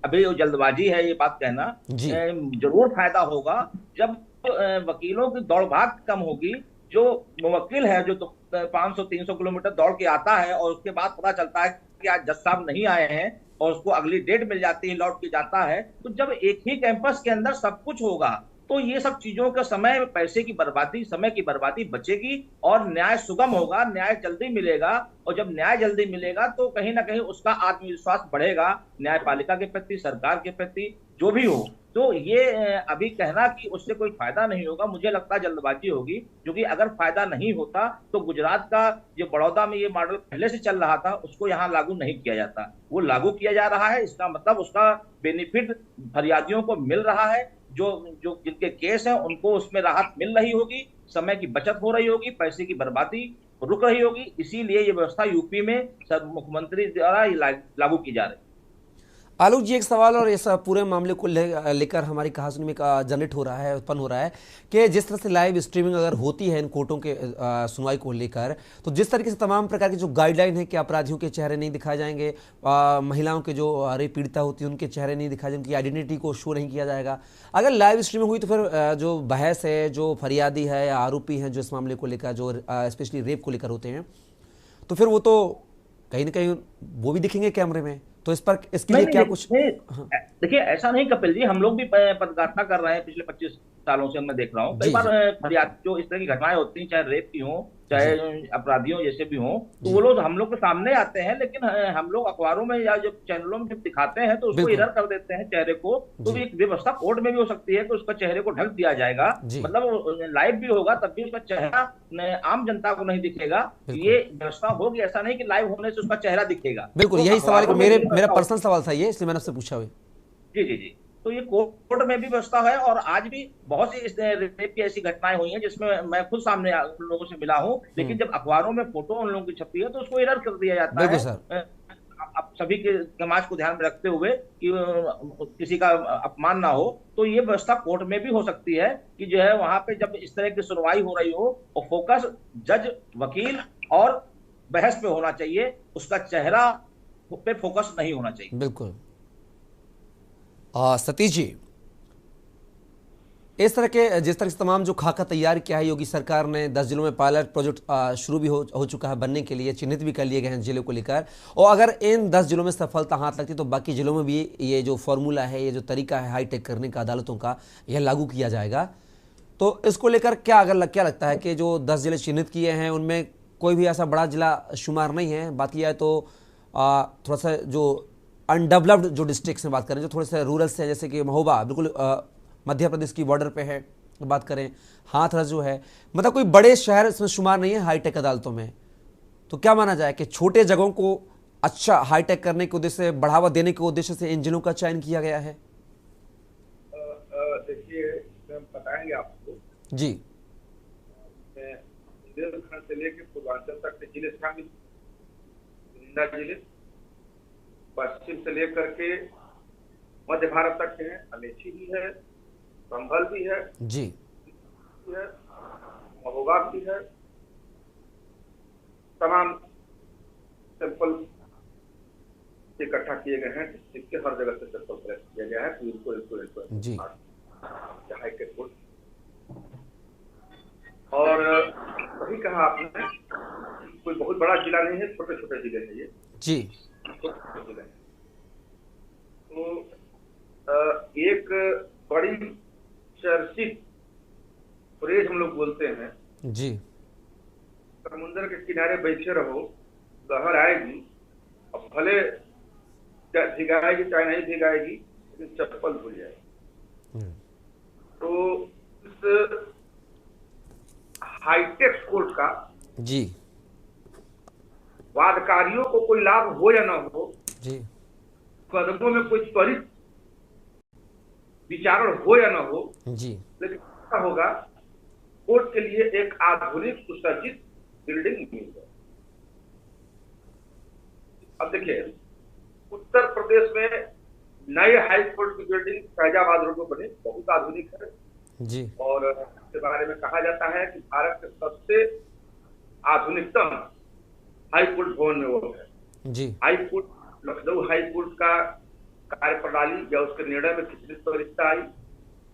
अभी जो जल्दबाजी है ये बात कहना, जरूर फायदा होगा जब वकीलों की दौड़ भाग कम होगी। जो मुवक्किल है जो 500-300 किलोमीटर दौड़ के आता है और उसके बाद पता चलता है कि आज जज साहब नहीं आए हैं और उसको अगली डेट मिल जाती है, लौट के जाता है, तो जब एक ही कैंपस के अंदर सब कुछ होगा तो ये सब चीजों का समय, पैसे की बर्बादी, समय की बर्बादी बचेगी और न्याय सुगम होगा, न्याय जल्दी मिलेगा। और जब न्याय जल्दी मिलेगा तो कहीं ना कहीं उसका आत्मविश्वास बढ़ेगा न्यायपालिका के प्रति, सरकार के प्रति, जो भी हो। तो ये अभी कहना कि उससे कोई फायदा नहीं होगा, मुझे लगता है जल्दबाजी होगी, क्योंकि अगर फायदा नहीं होता तो गुजरात का जो बड़ौदा में ये मॉडल पहले से चल रहा था उसको यहाँ लागू नहीं किया जाता। वो लागू किया जा रहा है, इसका मतलब उसका बेनिफिट फरियादियों को मिल रहा है। जो जो जिनके केस हैं उनको उसमें राहत मिल रही होगी, समय की बचत हो रही होगी, पैसे की बर्बादी रुक रही होगी। इसीलिए ये व्यवस्था यूपी में सब मुख्यमंत्री द्वारा लागू की जा रही है। आलोक जी, एक सवाल और इस पूरे मामले को लेकर हमारी कहासुनी में जनरेट हो रहा है, उत्पन्न हो रहा है कि जिस तरह से लाइव स्ट्रीमिंग अगर होती है इन कोर्टों के सुनवाई को लेकर, तो जिस तरीके से तमाम प्रकार की जो गाइडलाइन है कि अपराधियों के चेहरे नहीं दिखाए जाएंगे, महिलाओं के जो रेप पीड़िता होती है उनके चेहरे नहीं दिखाए जाएंगे, उनकी आइडेंटिटी को शो नहीं किया जाएगा। अगर लाइव स्ट्रीमिंग हुई तो फिर जो बहस है, जो फरियादी है या आरोपी हैं जो इस मामले को लेकर, जो स्पेशली रेप को लेकर होते हैं, तो फिर वो तो कहीं ना कहीं वो भी दिखेंगे कैमरे में। तो इस पर इसके लिए क्या कुछ? देखिए, ऐसा नहीं कपिल जी, हम लोग भी पत्रकारिता कर रहे हैं पिछले 25 सालों से। मैं देख रहा हूँ कई बार फरियाद जो इस तरह की घटनाएं होती हैं, चाहे रेप की हो, चाहे अपराधियों जैसे भी हों, तो वो लोग हम लोग के सामने आते हैं, लेकिन हम लोग अखबारों में या जब चैनलों में जब दिखाते हैं तो उसको इधर कर देते हैं चेहरे को। तो एक व्यवस्था कोर्ट में भी हो सकती है कि उसका चेहरे को ढक दिया जाएगा, मतलब लाइव भी होगा तब भी उसका चेहरा आम जनता को नहीं दिखेगा। ये व्यवस्था होगी, ऐसा नहीं कि लाइव होने से उसका चेहरा दिखेगा। बिल्कुल, यही सवाल मेरा पर्सनल सवाल था ये, इसलिए मैंने आपसे पूछा हुआ। जी जी जी, तो ये कोर्ट में भी व्यवस्था है और आज भी बहुत सी इस रेप की ऐसी घटनाएं हुई हैं जिसमें मैं खुद सामने लोगों से मिला हूं, लेकिन जब अखबारों में फोटो उन लोगों की छपी है तो उसको एरर कर दिया जाता है। अब सभी के समाज को ध्यान में रखते हुए कि किसी का अपमान ना हो, तो ये व्यवस्था कोर्ट में भी हो सकती है कि जो है वहां पे जब इस तरह की सुनवाई हो रही हो और फोकस जज, वकील और बहस पे होना चाहिए, उसका चेहरा पे फोकस नहीं होना चाहिए। बिल्कुल। सतीश जी, इस तरह के जिस तरह से तमाम जो खाका तैयार किया है योगी सरकार ने, 10 जिलों में पायलट प्रोजेक्ट शुरू भी हो चुका है बनने के लिए, चिन्हित भी कर लिए गए हैं जिलों को लेकर, और अगर इन 10 जिलों में सफलता हाथ लगती तो बाकी जिलों में भी ये जो फॉर्मूला है, ये जो तरीका है हाईटेक करने का अदालतों का, यह लागू किया जाएगा। तो इसको लेकर क्या लगता है कि जो 10 जिले चिन्हित किए हैं उनमें कोई भी ऐसा बड़ा जिला शुमार नहीं है? बात किया है तो थोड़ा सा जो अनडेवलप्ड जो डिस्ट्रिक्ट्स में बात करें, जो थोड़े से रूरल से, जैसे कि महोबा बिल्कुल मध्य प्रदेश की बॉर्डर पे है, बात करें हाथरस जो है, मतलब कोई बड़े शहर इसमें शुमार नहीं है हाईटेक अदालतों में। तो क्या माना जाए कि छोटे जगहों को अच्छा हाईटेक करने के उद्देश्य से, बढ़ावा देने के उद्देश्य से इन जिलों का चयन किया गया है? देखिए, बताएंगे आपको जी। बुंदेलखंड से लेकर पूर्वांचल तक के जिले शामिल, जिले पश्चिम से लेकर के मध्य भारत तक के हैं, अमेठी भी है, संभल भी है जी, महोबा भी है। तमाम सैंपल इकट्ठा किए गए हैं, जिसके हर जगह से सैंपल कलेक्ट किया गया है। इनको जी हाईटेक कोर्ट, और वही कहा आपने, कोई बहुत बड़ा जिला नहीं है, छोटे छोटे जिले हैं ये जी। तो एक बड़ी चर्चित फ्रेज हम लोग बोलते हैं जी, समुद्र के किनारे बैठे रहो, लहर आएगी, अब भले भिगाएगी चाहे नहीं भिगाएगी, लेकिन चप्पल धुल जाएगी। तो इस हाईटेक कोर्ट का जी वादकारियों को कोई लाभ हो या ना हो जी, कदमों में कोई त्वरित विचारण हो या ना हो, जी, लेकिन ऐसा होगा कोर्ट के लिए एक आधुनिक सुसज्जित बिल्डिंग मिल गई। अब देखिए, उत्तर प्रदेश में नए हाई कोर्ट की बिल्डिंग फैजाबाद रोड पर बनी, बहुत आधुनिक है जी। और इसके बारे में कहा जाता है कि भारत के सबसे आधुनिकतम हाई कोर्ट भवन में वो है जी। High court, Lucknow high court का कार्य प्रणाली या उसके निर्णय में कितनी त्वरितता आई,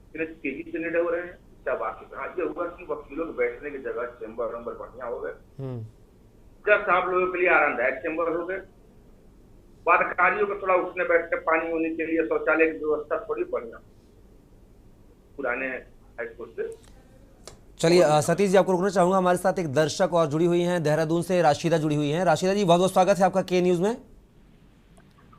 कितने तेजी से निर्णय हो रहे हैं, क्या बाकी आज ये हुआ कि वकीलों के बैठने की जगह चेंबर नंबर बढ़िया हो गए, जज साहब लोगों के लिए आरामदायक चेंबर हो गए, वादकारियों को थोड़ा उठने बैठने पानी होने के लिए शौचालय की व्यवस्था थोड़ी बढ़िया पुराने हाईकोर्ट से। चलिए सतीश जी, आपको रुकना चाहूंगा। हमारे साथ एक दर्शक और जुड़ी हुई हैं, देहरादून से राशिदा जुड़ी हुई हैं। राशिदा जी, बहुत बहुत स्वागत है आपका के न्यूज में।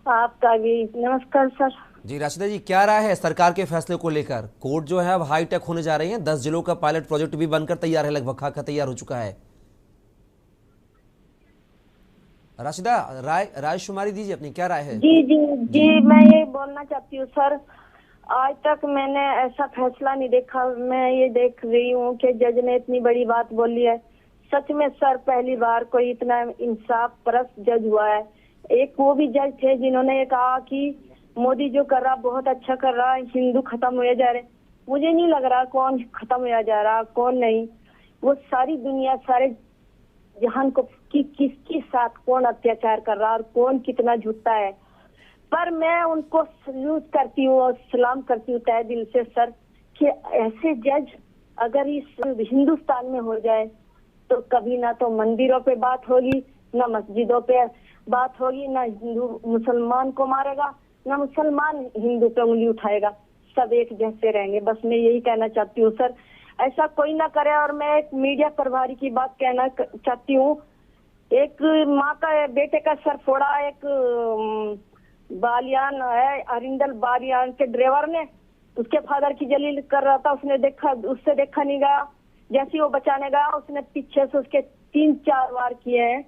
आपका भी नमस्कार सर। जी राशिदा जी, क्या राय है सरकार के फैसले को लेकर? कोर्ट जो है अब हाईटेक होने जा रही है, 10 जिलों का पायलट प्रोजेक्ट भी बनकर तैयार है, लगभग खाका तैयार हो चुका है। राशिदा, राय शुमारी दीजिए अपनी, क्या राय है? जी जी जी, मैं ये बोलना चाहती हूँ सर, आज तक मैंने ऐसा फैसला नहीं देखा। मैं ये देख रही हूँ कि जज ने इतनी बड़ी बात बोली है। सच में सर, पहली बार कोई इतना इंसाफ परस्त जज हुआ है। एक वो भी जज थे जिन्होंने ये कहा कि मोदी जो कर रहा बहुत अच्छा कर रहा है, हिंदू खत्म हुए जा रहे। मुझे नहीं लग रहा कौन खत्म हुआ जा रहा कौन नहीं। वो सारी दुनिया, सारे जहान को किसके साथ कौन अत्याचार कर रहा और कौन कितना झूठा है। पर मैं उनको सल्यूट करती हूँ और सलाम करती हूँ तहे दिल से सर, कि ऐसे जज अगर इस हिंदुस्तान में हो जाए तो कभी ना तो मंदिरों पे बात होगी, ना मस्जिदों पे बात होगी, ना हिंदू मुसलमान को मारेगा, ना मुसलमान हिंदू पे उंगली उठाएगा, सब एक जैसे रहेंगे। बस मैं यही कहना चाहती हूँ सर, ऐसा कोई ना करे। और मैं एक मीडिया प्रभारी की बात कहना चाहती हूँ। एक माँ का बेटे का सर फोड़ा एक बालियान है, अरिंदल बालियान के ड्राइवर ने, उसके फादर की जलील कर रहा था, उसने देखा, उससे देखा नहीं गया। जैसे वो बचाने गया, उसने पीछे से उसके 3-4 वार किए हैं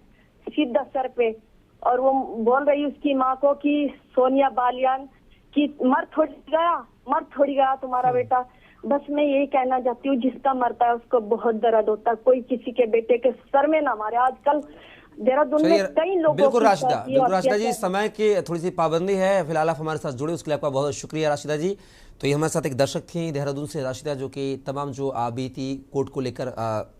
सीधा सर पे। और वो बोल रही उसकी माँ को कि सोनिया बालियान की मर थोड़ी गया तुम्हारा बेटा। बस मैं यही कहना चाहती हूँ, जिसका मरता है उसको बहुत दर्द होता है, कोई किसी के बेटे के सर में ना मारे। आजकल देहरादून में कई लोगों बिल्कुल राशिदा जी, समय की थोड़ी सी पाबंदी है, फिलहाल आप हमारे साथ जुड़े उसके लिए आपका बहुत शुक्रिया राशिदा जी। तो ये हमारे साथ एक दर्शक थी देहरादून से राशिदा, जो कि तमाम जो बीती कोर्ट को लेकर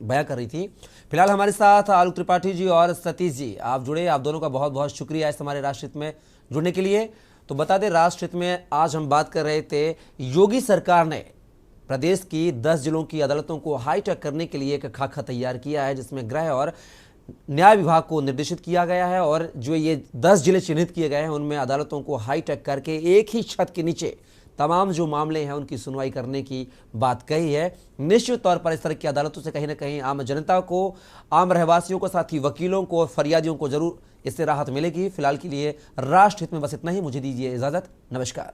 बयां कर रही थी। फिलहाल हमारे साथ आलोक त्रिपाठी जी और सतीश जी आप जुड़े, आप दोनों का बहुत बहुत शुक्रिया इस हमारे राष्ट्रहित में जुड़ने के लिए। तो बता दें, राष्ट्रहित में आज हम बात कर रहे थे, योगी सरकार ने प्रदेश की 10 जिलों की अदालतों को हाईटेक करने के लिए एक खाका तैयार किया है, जिसमें गृह और न्याय विभाग को निर्देशित किया गया है। और जो ये 10 जिले चिन्हित किए गए हैं, उनमें अदालतों को हाईटेक करके एक ही छत के नीचे तमाम जो मामले हैं उनकी सुनवाई करने की बात कही है। निश्चित तौर पर इस तरह की अदालतों से कहीं ना कहीं आम जनता को, आम रहवासियों को, साथ ही वकीलों को और फरियादियों को जरूर इससे राहत मिलेगी। फिलहाल के लिए राष्ट्रहित में बस इतना ही। मुझे दीजिए इजाजत, नमस्कार।